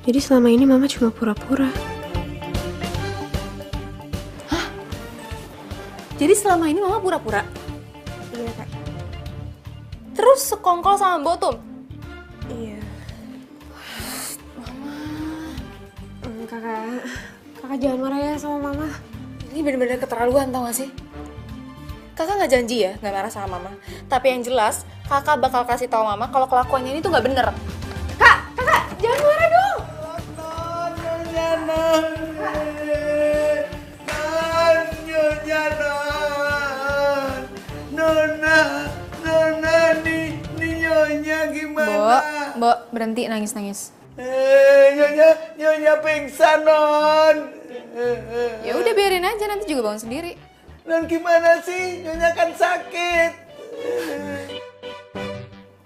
Jadi selama ini Mama cuma pura-pura. Jadi selama ini Mama pura-pura? Iya Kak. Terus sekongkol sama Mbok Tum? Iya. Kakak jangan marah ya sama Mama. Ini bener-bener keterlaluan tau gak sih? Kakak nggak janji ya nggak marah sama Mama. Tapi yang jelas kakak bakal kasih tahu Mama kalau kelakuannya ini tuh nggak bener. Kakak jangan marah dong. Nona, nih Nyonya gimana? Mbok berhenti nangis. Nyonya pingsan, Non. Ya udah biarin aja, nanti juga bangun sendiri. Non gimana sih? Nyonya kan sakit.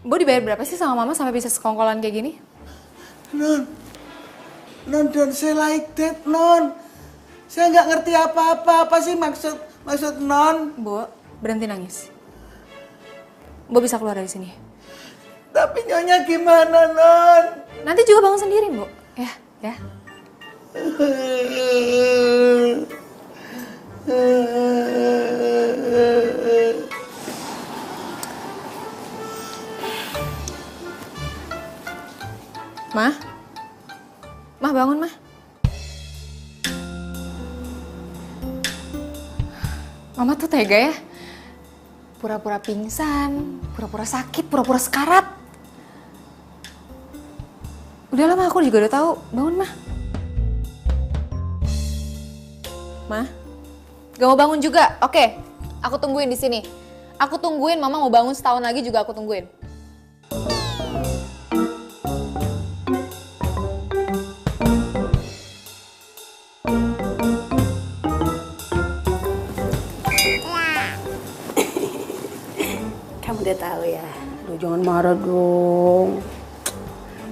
Mbok dibayar berapa sih sama Mama sampai bisa sekongkolan kayak gini? Non, don't say like that, Non. Saya nggak ngerti apa-apa. Apa sih maksud Non? Mbok, berhenti nangis. Mbok bisa keluar dari sini. Tapi Nyonya gimana, Non? Nanti juga bangun sendiri, Mbok. Ya. Mah bangun, Mah. Mama tuh tega ya. Pura-pura pingsan, pura-pura sakit, pura-pura sekarat. Udahlah Mah, aku juga udah tahu. Bangun, Mah. Mah, gak mau bangun juga? Oke, aku tungguin di sini. Aku tungguin Mama mau bangun setahun lagi juga aku tungguin. Kamu udah tahu ya. Aduh, jangan marah dong.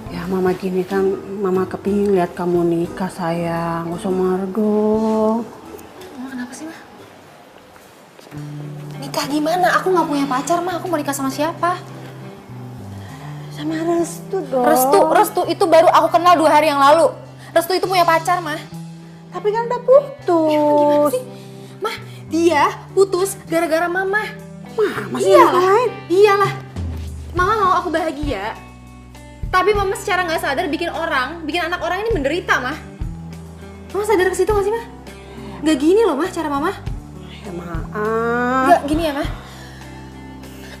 Ya Mama gini kan, Mama kepingin lihat kamu nikah sayang. Gak usah marah dong. Mama kenapa sih, Mah? Nikah gimana? Aku gak punya pacar, Mah. Aku mau nikah sama siapa? Sama Restu dong. Restu itu baru aku kenal 2 hari yang lalu. Restu itu punya pacar, Mah. Tapi kan udah putus. Gimana sih? Mah, dia putus gara-gara Mama. Masih yang lain? Iyalah. Mama mau aku bahagia. Tapi Mama secara nggak sadar bikin anak orang ini menderita, Mah. Mama sadar ke situ nggak sih, Mah? Nggak gini loh, Mah, cara Mama. Ya maaf. Nggak gini ya, Mah.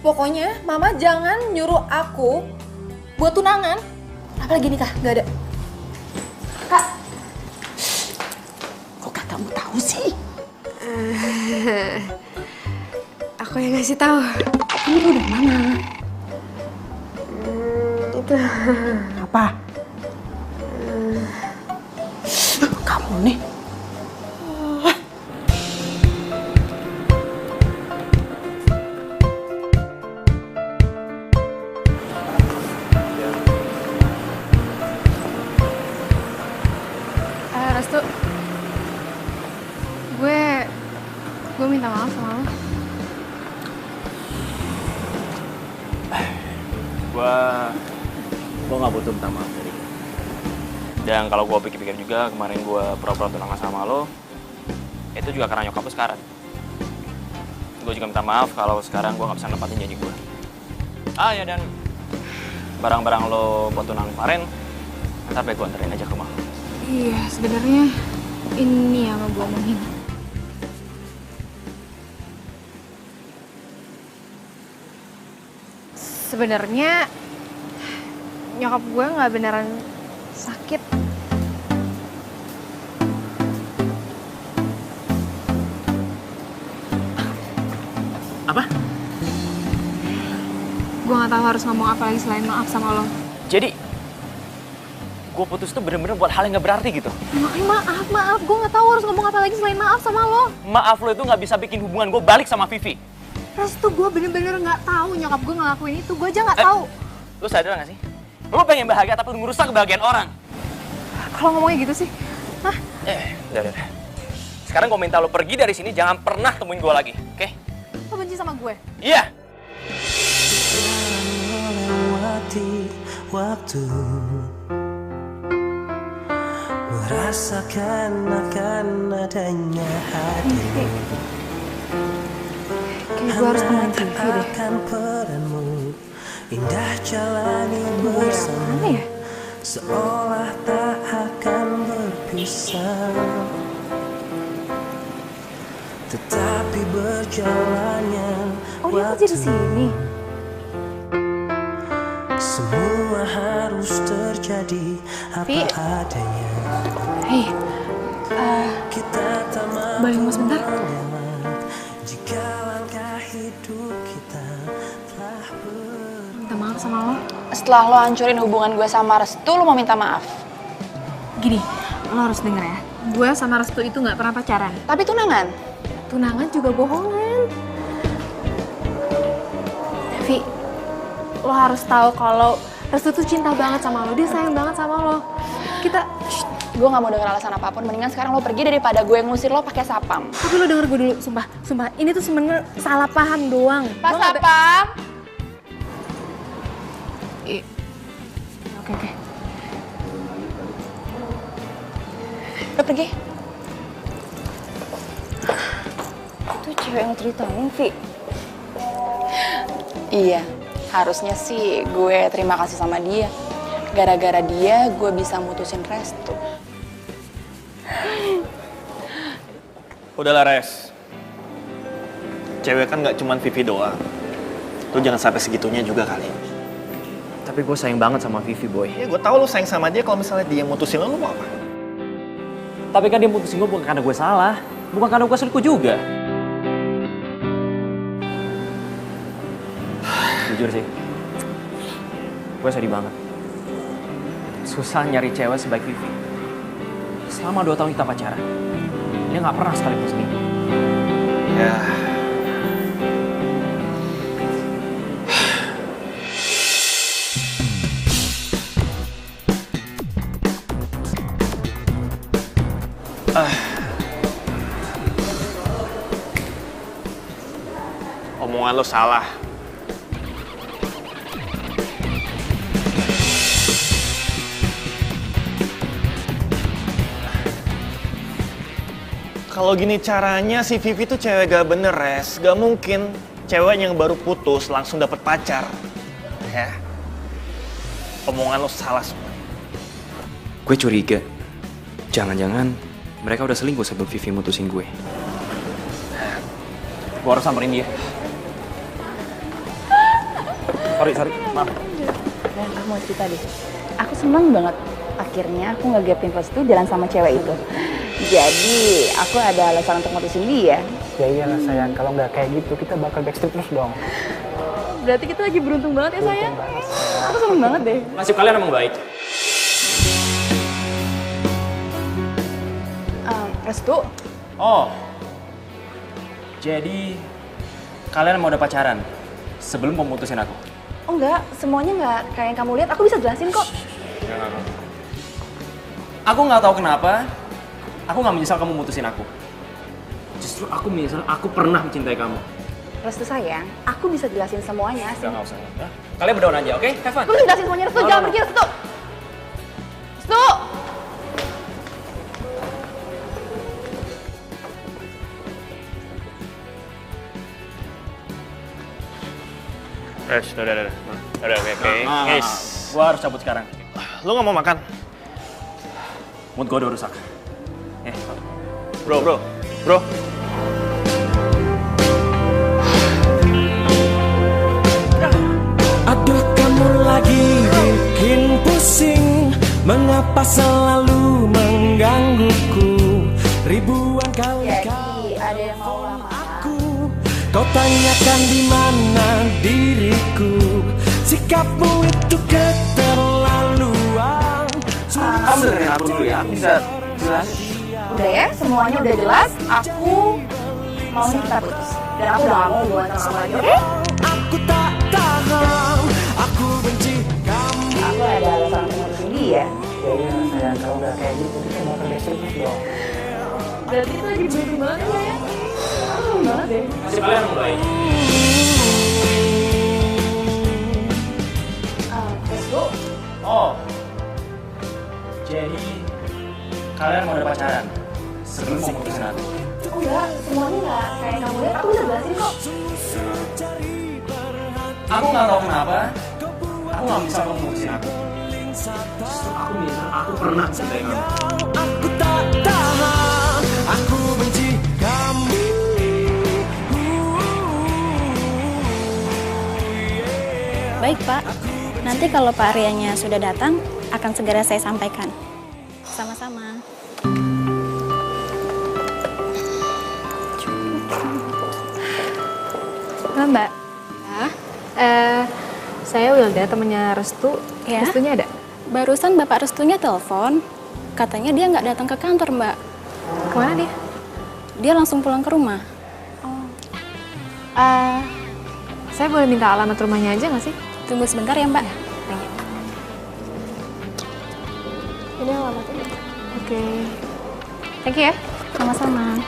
Pokoknya Mama jangan nyuruh aku buat tunangan. Apalagi nikah, nggak ada. Kak. Kok kakak mau tahu sih? Aku yang ngasih tahu. Ini udah mana? Itu. Apa? Kamu nih. Restu. Gue minta maaf sama lo. Gue gak butuh minta maaf dari lo. Dan kalau gue pikir-pikir juga, kemarin gue pura-pura tunangan sama lo, Itu juga karena nyokap lu sekarang. Gue juga minta maaf kalau sekarang gue gak bisa nepatin janji gue. Ah ya, dan barang-barang lo buat tunangan kemarin, ntar gue anterin aja ke rumah. Iya, sebenarnya ini yang mau gue omongin. Sebenarnya nyokap gue nggak beneran sakit. Apa? Gue nggak tahu harus ngomong apa lagi selain maaf sama lo. Jadi, gue putus tuh bener-bener buat hal yang gak berarti gitu. Makanya maaf. Gue nggak tahu harus ngomong apa lagi selain maaf sama lo. Maaf lo itu gak bisa bikin hubungan gue balik sama Vivi. Restu, gue bener-bener nggak tahu nyokap gue ngelakuin itu. Gue aja nggak tahu. Lo sadar gak sih? Lo pengen bahagia tapi lo ngerusak kebahagiaan orang. Kalau ngomongnya gitu sih, hah? Udah. Sekarang gue minta lo pergi dari sini, jangan pernah temuin gue lagi, oke? Lo benci sama gue? Iya. Melewati waktu, merasakan akan adanya hati. Kayak gue harus temuin Vivi deh. Akan peranmu, indah jalani bersama. Mana ya? Seolah tak akan berpisah, tetapi berjalannya dia kerja di sini. semua harus terjadi apa adanya. Hei, Kita tak boleh ngomong sebentar? jika langkah hidup kita telah Minta maaf sama lo. Setelah lo hancurin hubungan gue sama Restu, lo mau minta maaf? Gini, lo harus denger ya. Gue sama Restu itu nggak pernah pacaran. Tapi tunangan? Tunangan juga bohongan. Vi, lo harus tahu kalau Restu tuh cinta banget sama lo. Dia sayang banget sama lo. Kita... Gue gak mau denger alasan apapun, mendingan sekarang lo pergi daripada gue ngusir lo pakai sapam. Tapi lo denger gue dulu, sumpah. Ini tuh sebenarnya salah paham doang. Pas sapam? Oke. Udah pergi. Itu cewek yang ceritain, Vi. Iya, harusnya sih gue terima kasih sama dia. Gara-gara dia, gue bisa mutusin Restu. Udahlah, Res. Cewek kan gak cuman Vivi doang. Lu jangan sampai segitunya juga kali. Tapi gue sayang banget sama Vivi, Boy. Ya gue tahu lu sayang sama dia, kalau misalnya dia mutusin lu mau apa? Tapi kan dia mutusin gue bukan karena gue salah. Bukan karena gue selingkuh juga. Jujur sih, gue sedih banget. Susah nyari cewek sebaik Vivi. Selama 2 tahun kita pacaran, dia gak pernah sekalipun selingkuh. Ya. Omongan lo salah. Kalau gini caranya si Vivi tuh cewek gak bener, Res. Gak mungkin cewek yang baru putus langsung dapet pacar. Ya. Omongan lo salah semua. Gue curiga. Jangan-jangan mereka udah selingkuh sebelum Vivi mutusin gue. Gue harus samperin dia. Sorry, maaf. Aku mau cerita deh. Aku seneng banget. Akhirnya aku ngegapin Restu jalan sama cewek itu. Jadi, aku ada alasan untuk mutusin dia. Ya iyalah sayang, kalau nggak kayak gitu kita bakal backstreet terus dong. Berarti kita lagi beruntung banget ya sayang. Aku seneng banget deh. Nasib kalian emang baik. Restu? Oh, jadi kalian mau udah pacaran sebelum memutusin aku? Oh enggak, semuanya nggak kayak yang kamu lihat. Aku bisa jelasin kok. Enggak. Aku nggak tahu kenapa. Aku nggak menyesal kamu mutusin aku. Justru aku menyesal aku pernah mencintai kamu. Restu sayang, aku bisa jelasin semuanya. Nggak usah. Ya? Kalian berdoa aja, oke? Have fun. Aku bisa jelasin semuanya, Restu. Jangan pergi, Restu. Restu! Udah, oke. Guys, gua harus cabut sekarang. Lu nggak mau makan? Mood gua udah rusak. Bro. Aduh, kamu lagi bikin pusing. Mengapa selalu menggangguku? Ribuan kali ada yang mau lamaran. kau tanyakan di mana diriku. Sikapmu itu keterlaluan. Kamu dengerin aku dulu ya, aku bisa jelasin. Udah ya, semuanya udah jelas. Aku mau kita putus. Dan aku udah gak mau hubungan sama kamu lagi, oke? Aku tak tahan, aku benci kamu. Aku ada alasan untuk ngurusin dia. Ya iya sayang, kalau nggak kayak gitu kita bakal besok dong. Berarti itu lagi beruntung banget ya? Banget deh. Masih kalian mulai. Oh, jadi kalian mau ada pacaran sebelum memutuskan aku? Enggak, semuanya nggak kayak kamu lihat. Aku udah jelasin kok. Aku nggak tahu kenapa. Aku nggak bisa memutusin aku. Justru aku minta aku pernah mencintai kamu. Aku tak tahan, aku benci kamu. Baik Pak, nanti kalau Pak Aryanya sudah datang, akan segera saya sampaikan. Sama-sama. Mbak. Saya Wilda, temennya Restu. Ya. Restunya ada? Barusan Bapak Restunya telepon, katanya dia nggak datang ke kantor, Mbak. Kemana dia? Dia langsung pulang ke rumah. Saya boleh minta alamat rumahnya aja nggak sih? Tunggu sebentar ya, Mbak. Ini alamatnya. Oke. Thank you ya. Sama-sama.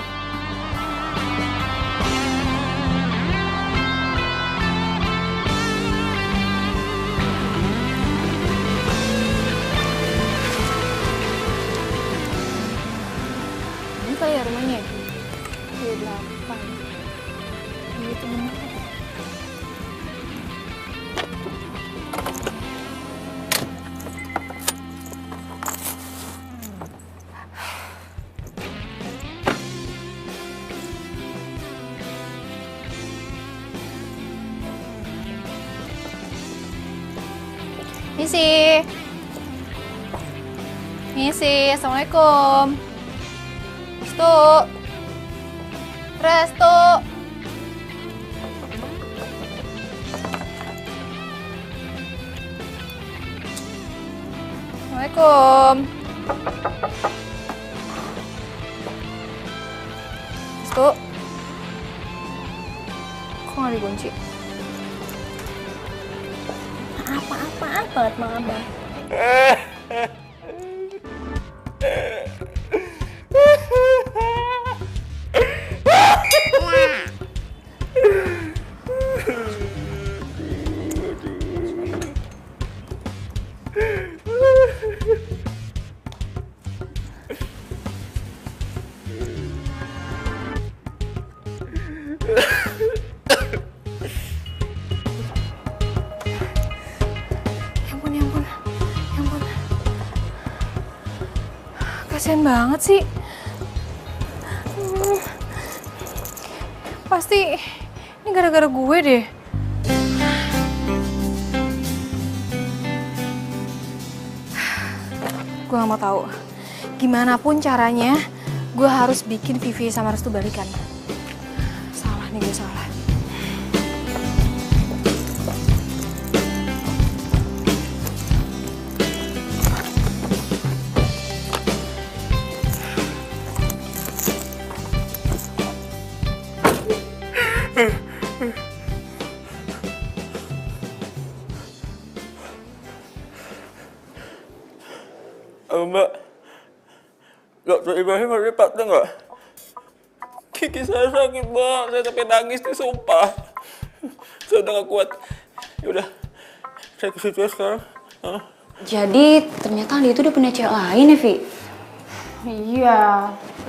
Ini kali ya rumahnya? 28. Ini tuh bener. Misi, assalamualaikum. Restu. Assalamualaikum. Restu. Kok nggak dikunci? Maaf banget, Bang Abang. Kasian banget sih. Pasti ini gara-gara gue deh. Gue gak mau tahu. Gimana pun caranya, gue harus bikin Vivi sama Restu balikan. Salah nih, gue salah. Mbak, Dokter Ibrahim ada praktek nggak? Kiki saya sakit, Mbak. Saya sampai nangis nih, sumpah. Saya udah gak kuat. Yaudah, saya ke situ ya sekarang. Jadi ternyata dia itu udah punya cewek lain ya, Vi? Iya,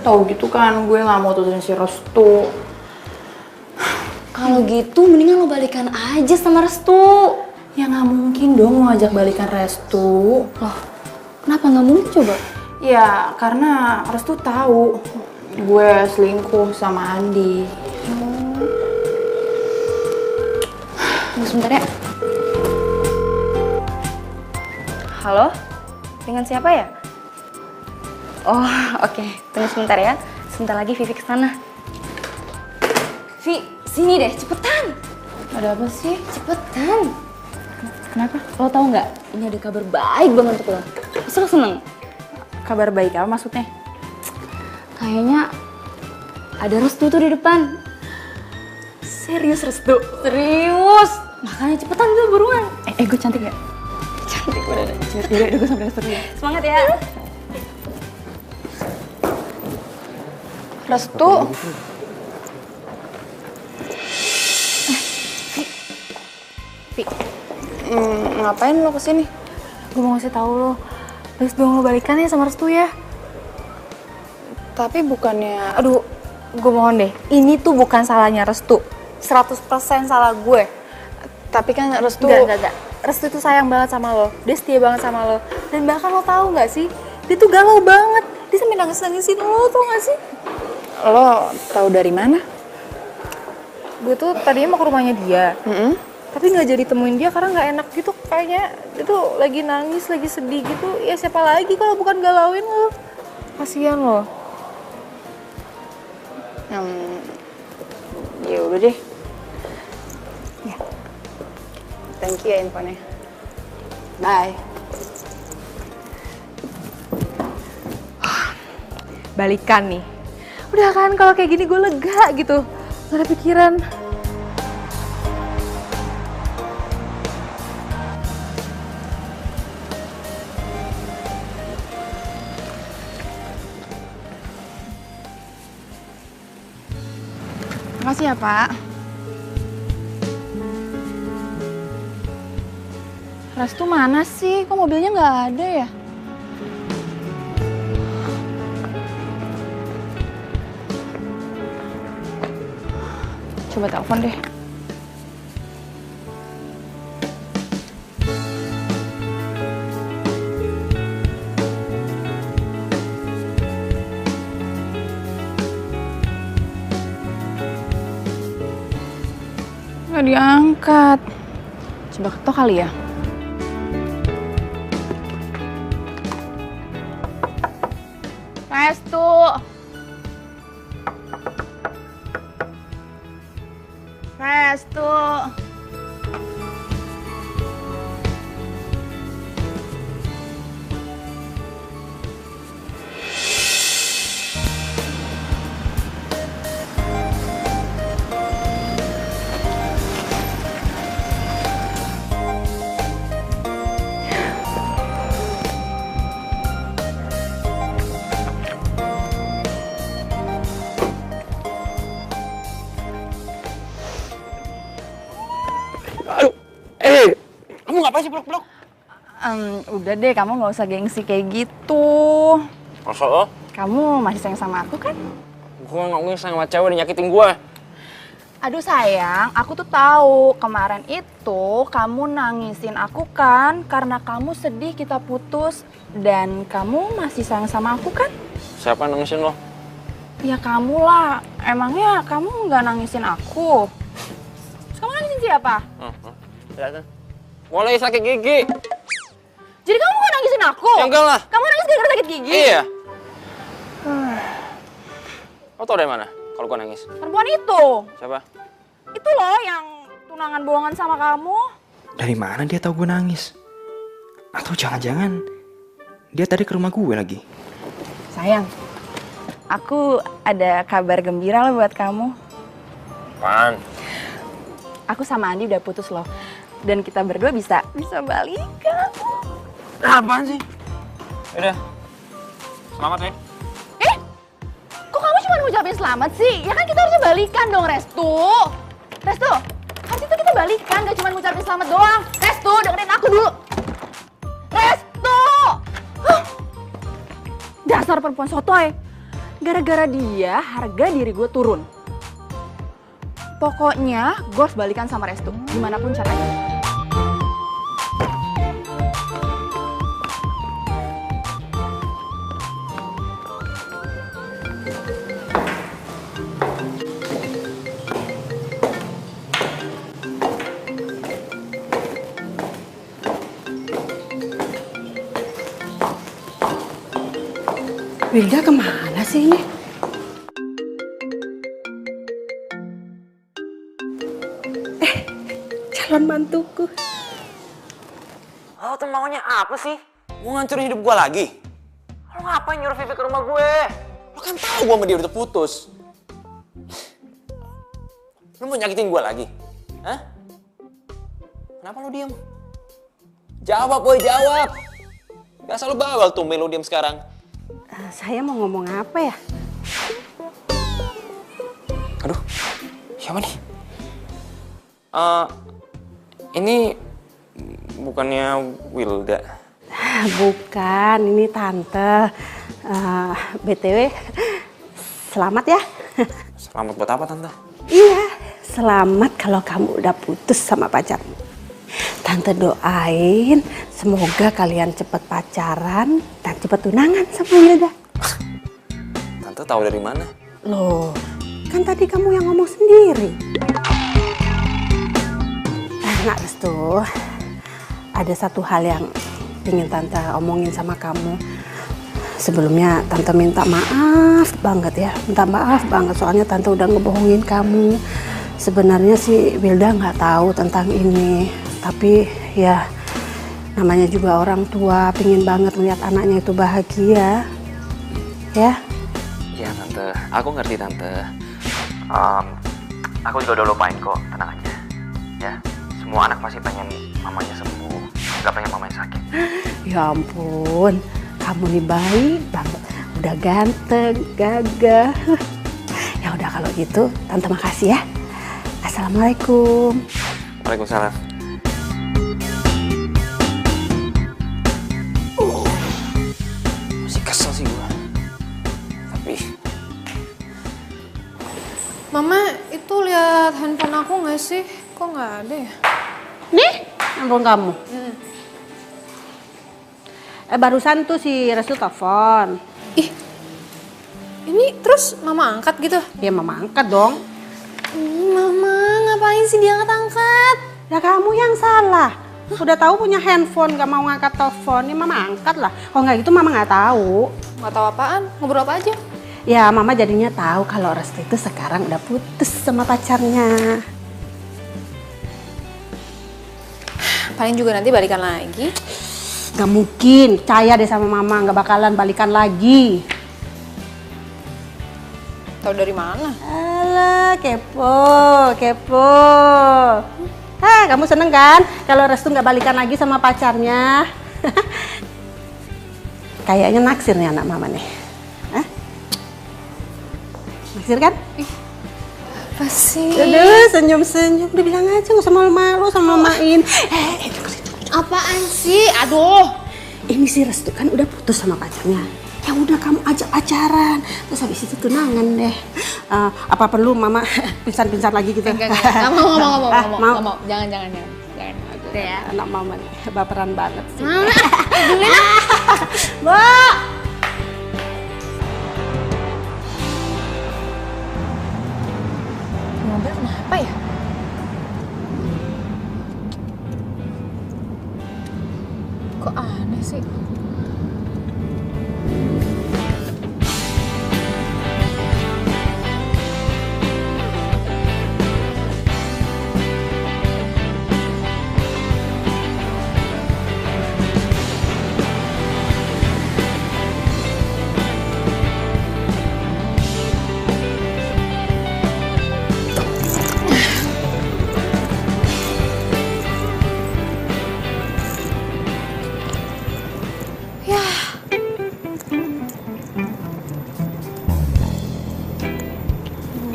tahu gitu kan gue nggak mau tutusin si Restu. Kalau gitu mendingan lo balikan aja sama Restu. Ya nggak mungkin dong lo ngajak balikan Restu. Loh, kenapa nggak mungkin coba? Ya karena Restu tahu gue selingkuh sama Andi. Tunggu sebentar ya. Halo? Dengan siapa ya? Oh, oke. Tunggu sebentar ya. Sebentar lagi Vivi kesana. Vi, sini deh, cepetan. Ada apa sih? Cepetan. Kenapa? Lo tau nggak? Ini ada kabar baik banget untuk lo. Pasti lo seneng. Kabar baik apa maksudnya? Kayaknya ada Restu tuh di depan. Serius Restu? Serius. Makanya cepetan tuh buruan. Gue cantik gak? Cantik udah. Yaudah, gue sampai Restu dulu ya. Semangat ya. Restu. Vi, ngapain lo kesini? Gue mau ngasih tahu lo, please dong lo balikan ya sama Restu ya. Tapi bukannya... Aduh, gue mohon deh, ini tuh bukan salahnya Restu. 100% salah gue. Tapi kan Restu... Enggak. Restu itu sayang banget sama lo, dia setia banget sama lo. Dan bahkan lo tahu nggak sih, dia tuh galau banget. Dia sampai nangis-nangisin lo, tau nggak sih? Lo tahu dari mana? Gue tuh tadinya mau ke rumahnya dia. Tapi nggak jadi temuin dia karena nggak enak gitu. Kayaknya dia tuh lagi nangis, lagi sedih gitu. Ya siapa lagi kalau bukan galauin lo. Kasian lo. Ya udah deh. Ya. Thank you ya infonya. Bye. Balikan nih. Udah kan kalau kayak gini gue lega gitu. Gak ada pikiran. Makasih ya, Pak. Restu mana sih? Kok mobilnya nggak ada ya? Coba telepon deh. Nggak diangkat. Coba ketok kali ya. Restu. Restu. Kamu ngapain sih peluk-peluk? Udah deh, kamu nggak usah gengsi kayak gitu. Masa lo? Kamu masih sayang sama aku kan? Gue nggak sayang sama cewek dan nyakitin gue. Aduh sayang, aku tuh tahu kemarin itu kamu nangisin aku kan karena kamu sedih kita putus dan kamu masih sayang sama aku kan? Siapa yang nangisin lo? Ya kamu lah, emangnya kamu nggak nangisin aku? Terus kamu nangisin siapa? Gue lagi sakit gigi. Jadi kamu nggak nangisin aku? Ya enggak lah. Kamu nangis gara-gara sakit gigi? Iya. Lo tau dari mana kalau gue nangis? Perempuan itu. Siapa? Itu loh yang tunangan bohongan sama kamu. Dari mana dia tahu gue nangis? Atau jangan-jangan dia tadi ke rumah gue lagi? Sayang, aku ada kabar gembira loh buat kamu. Apaan? Aku sama Andi udah putus loh. Dan kita berdua bisa balikan. Apaan sih? Udah. Selamat ya. Kok kamu cuma ngucapin selamat sih? Ya kan kita harusnya balikan dong, Restu. Restu, harus itu kita balikan, gak cuma ngucapin selamat doang. Restu, dengerin aku dulu. Restu! Dasar perempuan sotoy. Gara-gara dia, harga diri gue turun. Pokoknya gue harus balikan sama Restu, gimana pun caranya. Wilda kemana sih ini? Calon mantuku. Lo tuh maunya apa sih? Mau ngancurin hidup gue lagi? Lo ngapain nyuruh Vivi ke rumah gue? Lo kan tahu gue sama dia udah putus. Lo mau nyakitin gue lagi? Hah? Kenapa lo diem? Jawab boy, jawab. Biasa lo bawal tuh lo diem sekarang. Saya mau ngomong apa ya? Aduh, siapa nih? Ini bukannya Wilda? Bukan, ini Tante. BTW, selamat ya. Selamat buat apa Tante? Iya, selamat kalau kamu udah putus sama pacarmu. Tante doain semoga kalian cepet pacaran dan cepet tunangan sama Wilda. Tante tahu dari mana? Loh, kan tadi kamu yang ngomong sendiri. Nak Restu, ada satu hal yang ingin Tante omongin sama kamu. Sebelumnya Tante minta maaf banget ya, minta maaf banget soalnya Tante udah ngebohongin kamu. Sebenarnya sih Wilda nggak tahu tentang ini, tapi ya namanya juga orang tua pingin banget lihat anaknya itu bahagia, ya. Iya Tante, aku ngerti Tante. Aku juga udah lupain kok, tenang aja. Ya, semua anak pasti pengen mamanya sembuh, nggak pengen mamanya sakit. Ya ampun, kamu nih baik banget, udah ganteng, gagah. Ya udah kalau gitu, Tante makasih ya. Assalamualaikum. Waalaikumsalam. Masih kesel sih gua. Tapi Mama, itu lihat handphone aku nggak sih? Kok nggak ada ya? Nih, handphone kamu. Barusan tuh si Restu telepon. Ih, ini terus Mama angkat gitu? Ya Mama angkat dong. Mama, ngapain sih dia angkat-angkat? Ya kamu yang salah. Udah tahu punya handphone, gak mau ngangkat telepon, ya Mama angkat lah. Kalau nggak gitu Mama nggak tahu. Nggak tahu apaan? Ngobrol apa aja? Ya Mama jadinya tahu kalau Restu itu sekarang udah putus sama pacarnya. Paling juga nanti balikan lagi. Gak mungkin, percaya deh sama Mama, gak bakalan balikan lagi. Tahu dari mana? Alah, kepo. Kamu seneng kan kalau Restu gak balikan lagi sama pacarnya? Kayaknya naksir nih anak Mama nih. Naksir kan? Apa sih? Aduh, senyum-senyum. Udah bilang aja gak usah malu-malu sama Mamain. Apaan sih? Aduh. Ini si Restu kan udah putus sama pacarnya. Ya udah kamu ajak pacaran. Terus habis itu tunangan deh. Apa perlu Mama pinsan-pinsan lagi gitu? Enggak. Mau. Jangan. Udah ya. Anak Mama nih, baperan banget sih. Mama, dulu ya. Bu! Mobil kenapa ya? Kok aneh sih?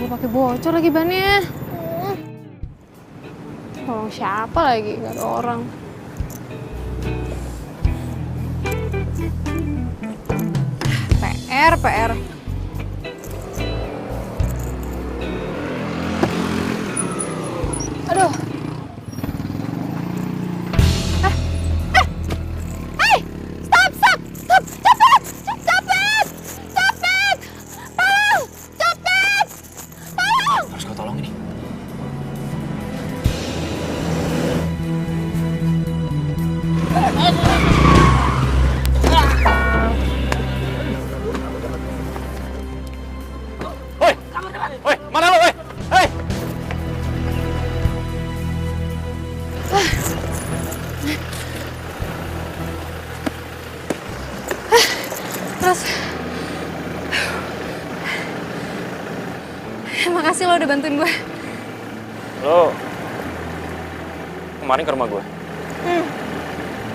Pakai bocor lagi bannya. Tolong siapa lagi? Gak ada orang. PR. Makasih lo udah bantuin gue. Lo kemarin ke rumah gue.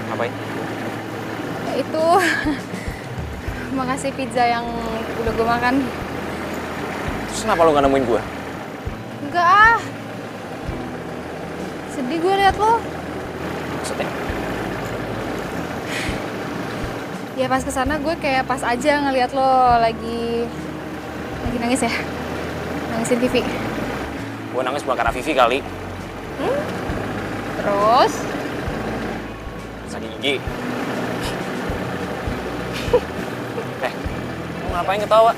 Ngapain? Ya itu. Makasih pizza yang udah gue makan. Terus kenapa lo gak nemuin gue? Enggak ah. Sedih gue liat lo. Maksudnya? Ya pas kesana gue kayak pas aja ngeliat lo lagi nangis ya. Nangisin Vivi. Gue nangis bukan karena Vivi kali. Terus? Sakit gigi. Lo ngapain ketawa?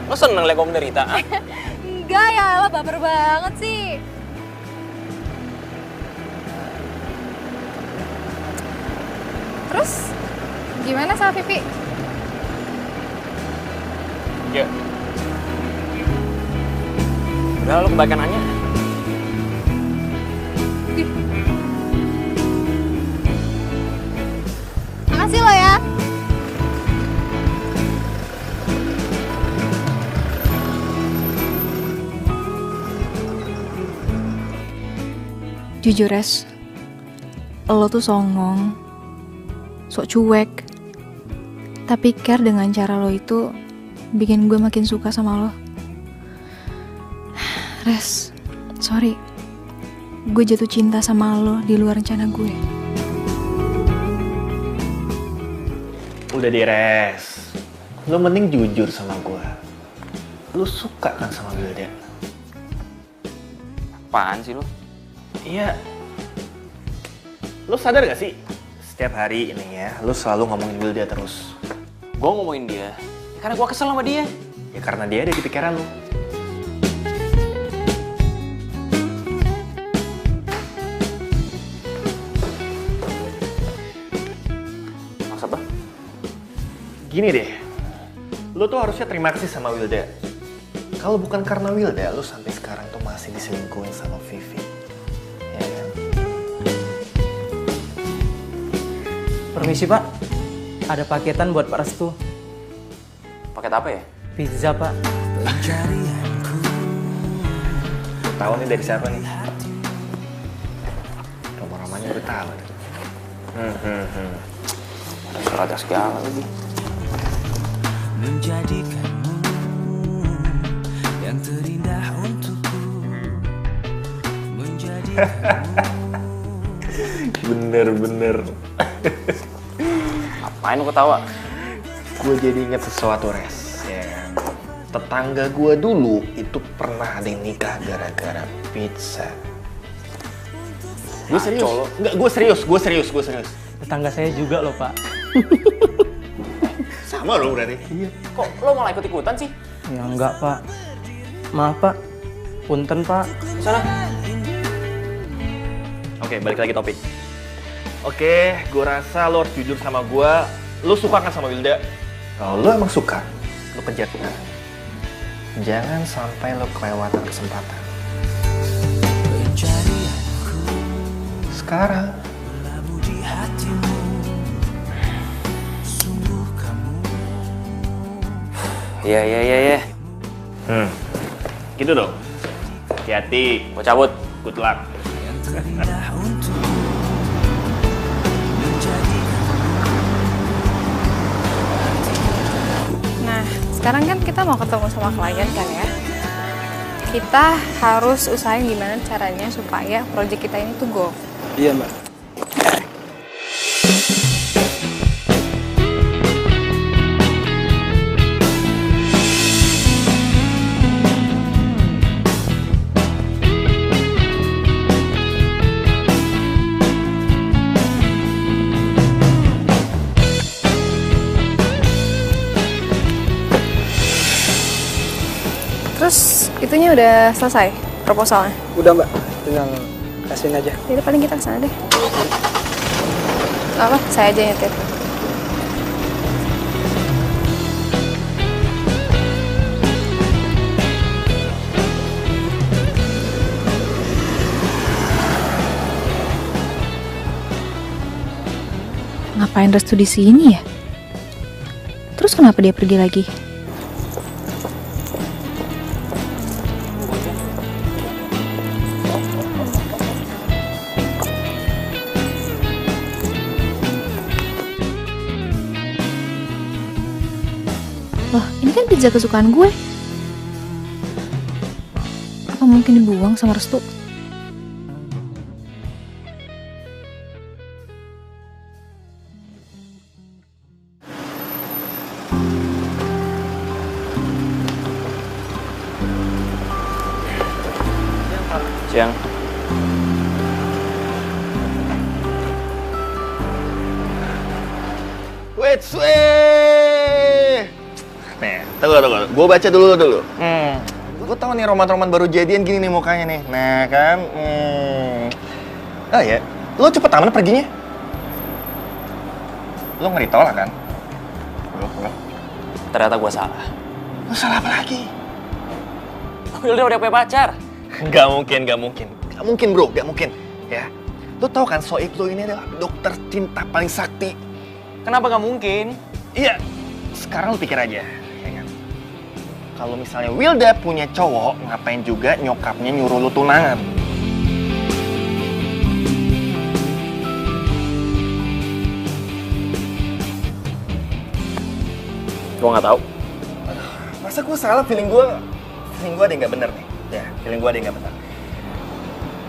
Lo seneng liat gue menderita? Enggak ya, lo baper banget sih. Terus gimana sama Vivi? Ya. Udah lo kebaikan nanya. Makasih lo ya. Jujur Res, lo tuh songong, sok cuek, tapi care dengan cara lo itu bikin gue makin suka sama lo. Res, sorry, gue jatuh cinta sama lo di luar rencana gue. Udah deh Res, lo mending jujur sama gue. Lo suka kan sama Wilda? Apaan sih lo? Iya. Lo sadar gak sih? Setiap hari ini ya, lo selalu ngomongin Wilda terus. Gue ngomongin dia karena gue kesel sama dia. Ya karena dia ada di pikiran lo. Maksud apa? Gini deh, lo tuh harusnya terima kasih sama Wilda. Kalau bukan karena Wilda, lo sampai sekarang tuh masih diselingkuhin sama Vivi. Ya kan? Permisi Pak, ada paketan buat Pak Restu. Paket apa ya? Pizza Pak. Tahu nih dari siapa nih? Nomor-nomornya udah tahu. Serata segala lagi. Menjadikanmu yang terindah untukku. Bener-bener. Apain lu ketawa? Gue jadi inget sesuatu Res. Ya. Tetangga gue dulu itu pernah ada yang nikah gara-gara pizza. Gue serius. Enggak, gue serius. Tetangga saya juga loh Pak. Sama lo berarti. Iya. Kok lo malah ikut-ikutan sih? Ya enggak Pak. Maaf Pak. Punten Pak. Sana. Oke, balik lagi topik. Oke, gue rasa lo harus jujur sama gue. Lo suka kan sama Wilda? Kalau lo emang suka, lo kejar dia. Jangan sampai lo kelewatan kesempatan. Sekarang. Iya. Gitu dong. Hati-hati. Gue cabut. Good luck. Nah, sekarang kan kita mau ketemu sama klien kan ya. Kita harus usahain gimana caranya supaya proyek kita ini tuh go. Iya Mbak. Terus itunya udah selesai proposalnya? Udah Mbak, tinggal kasihin aja. Jadi paling kita kesana deh. Apa? Saya aja nyetir. Ngapain Restu di sini ya? Terus kenapa dia pergi lagi? Loh, ini kan pizza kesukaan gue. Apa mungkin dibuang sama Restu? Siang. Wait, nih, tunggu. Gue baca dulu. Gue tau nih roman-roman baru jadian gini nih mukanya nih. Nah kan, oh ya, lo cepet amat perginya. Lo nggak ditolak kan? Lo. Ternyata gue salah. Lo salah apa lagi? Wilda udah punya pacar. Gak mungkin bro, gak mungkin. Ya, lo tau kan Soib lo ini adalah dokter cinta paling sakti. Kenapa gak mungkin? Iya, sekarang lo pikir aja, ya kan? Kalau misalnya Wilda punya cowok, ngapain juga nyokapnya nyuruh lo tunangan? Gue gak tahu. Masa gue salah? Feeling gue ada yang gak bener nih. Ya, feeling gue ada yang gak bener.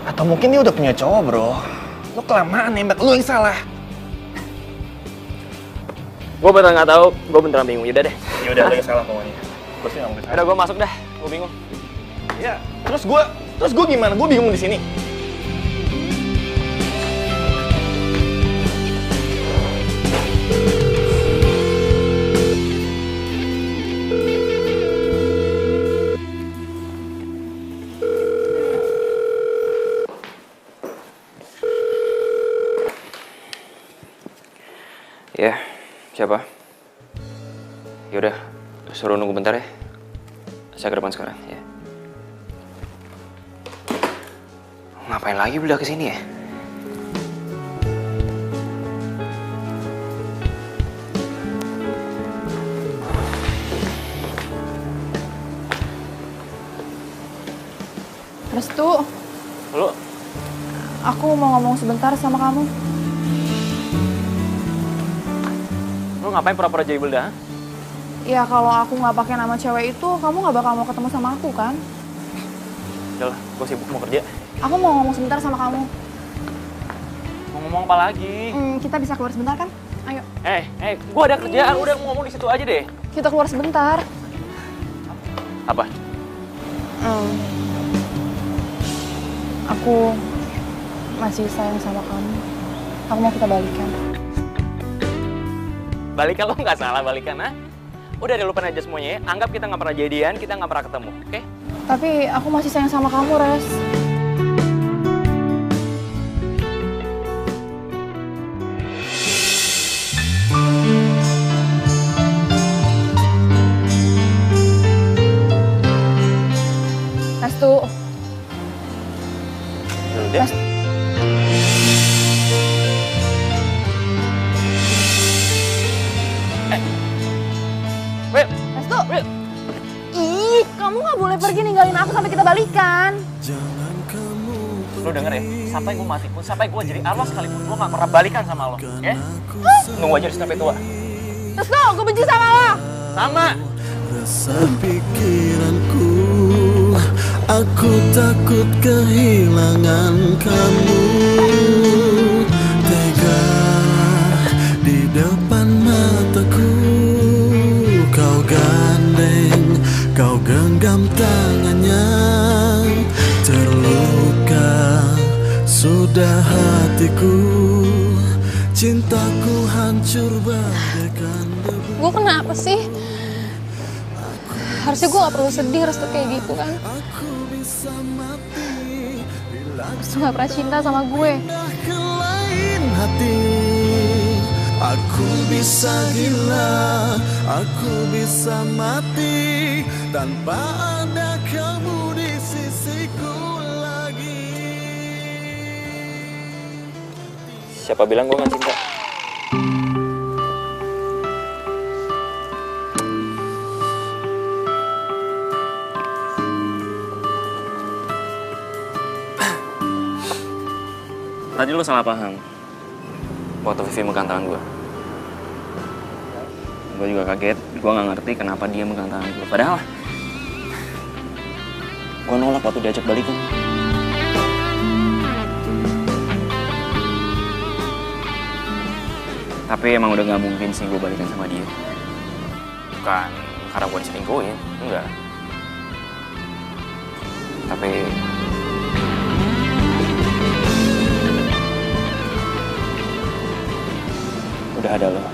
Atau mungkin dia udah punya cowok, bro. Lo kelamaan nembak, lo yang salah. Gue beneran gak tahu, gue beneran bingung. Yaudah deh. Yaudah, lo yang salah pokoknya. Gue sih gak mau kesalahan. Udah, gue masuk dah. Gue bingung. Ya, terus gue gimana? Gue bingung di sini. Ya, siapa? Yaudah, suruh nunggu bentar ya. Saya ke depan sekarang, ya. Ngapain lagi Wilda kesini ya? Restu, Lo? aku mau ngomong sebentar sama kamu. Lo ngapain pura-pura jadi Wilda? Ya kalau aku nggak pakai nama cewek itu, kamu nggak bakal mau ketemu sama aku kan? Udah lah, gue sibuk mau kerja. Aku mau ngomong sebentar sama kamu. Mau ngomong apa lagi? Kita bisa keluar sebentar kan? Ayo. Gue ada kerjaan, udah ngomong di situ aja deh. Kita keluar sebentar. Apa? Aku masih sayang sama kamu. Aku mau kita balikan. Balikan lo nggak salah balikan, ha? Udah deh, lupain aja semuanya ya. Anggap kita nggak pernah jadian, kita nggak pernah ketemu, oke? Tapi aku masih sayang sama kamu, Res. Restu. Udah. Restu. Ih, kamu nggak boleh pergi ninggalin aku sampai kita balikan. Lo denger ya, sampai gue mati pun, sampai gue jadi arwah sekalipun, gue gak pernah balikan sama lo, ya? Nunggu aja sampai tua. Restu, gue benci sama lo. Sama. Rasa pikiranku, aku takut kehilangan kamu. Tega di depan mataku, kau gandeng, kau genggam tangannya. Terluka sudah hatiku, cintaku hancur bagaikan debu. Gue kenapa sih? Harusnya gue gak perlu sedih Restu kayak gitu kan. Restu gak pernah cinta sama gue. Ke lain hati, aku bisa gila, aku bisa mati tanpa ada kamu di sisiku lagi. Siapa bilang gue gak cinta? Tadi lu salah paham waktu Vivi megang tangan gue. Gue juga kaget, gue nggak ngerti kenapa dia megang tangan gue. Padahal gue nolak waktu diajak balikan. Tapi emang udah nggak mungkin sih gue balikan sama dia. Bukan karena gue diselingkuhin, enggak. Tapi udah ada lo.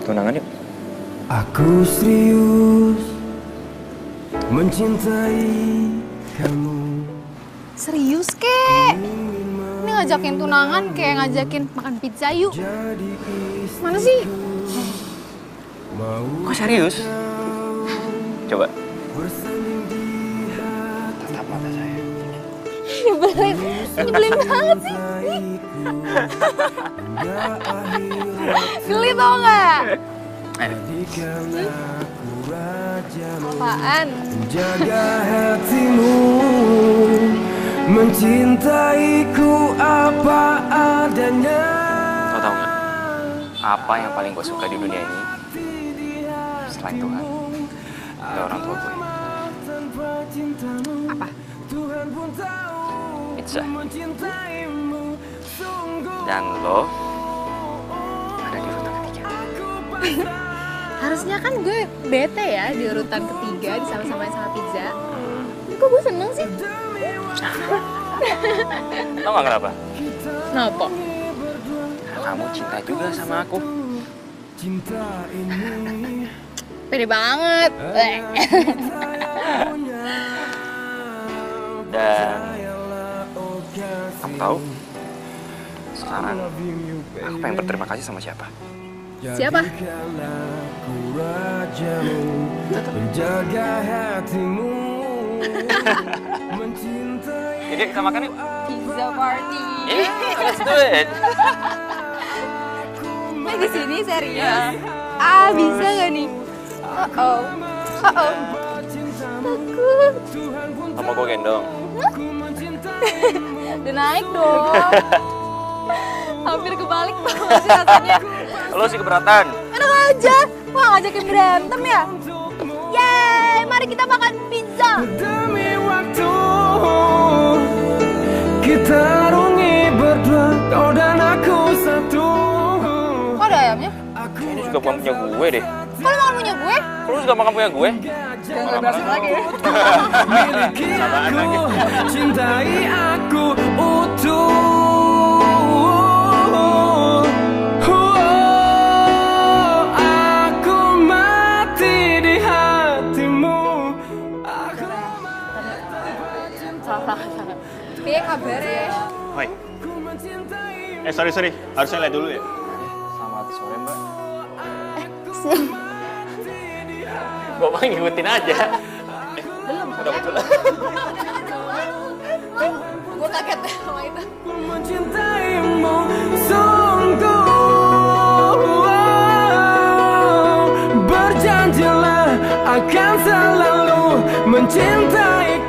Tunangan yuk. Aku serius mencintai kamu. Serius kek? Ini ngajakin tunangan kayak ngajakin makan pizza yuk. Mana sih? Kok serius? Coba. Tatap mata saya. Nyebelin banget sih. Geli tau gak? Apaan? Jaga hatimu, mencintaiku apa adanya. Lo tau gak? Apa yang paling gue suka di dunia ini? Selain Tuhan, ada orang tua gue. Apa? Pizza. Dan lo ada di urutan ketiga. Harusnya kan gue bete ya di urutan ketiga disama-samain sama pizza. Kok gue seneng sih? Tau gak kenapa? Kenapa? Kamu cinta juga sama aku. Pede banget. Dan kamu tahu? Sekarang aku pengen berterima kasih sama siapa? Siapa? Menjaga hatimu. Jadi kita makan yuk. Pizza party. Yeah, let's do it. Di sini serius? Ah, bisa gak nih? Uh-oh. Takut. Mau gue gendong? Udah naik dong. Hampir kebalik banget sih rasanya. Lo sih keberatan. Enak aja. Wah, ngajakin berantem ya? Yeay, mari kita makan pizza. Demi waktu kita rungi berdua, kau dan aku satu. Kok ada ayamnya? Ini juga bukan punya gue deh. Kok lu makan punya gue? Kok lu juga makan punya gue? Jangan gak berhasil lagi ya. Miliki aku, cintai aku utuh. Aku mati di hatimu. Kayak kabar ya. Hoi. Sorry. Harusnya lihat dulu ya. Selamat sore, Mbak. Gue mah ngikutin aja. Belum. Udah betul. Gue kaget deh sama itu. Ku mencintaimu sungguh. Berjanjilah akan selalu mencintai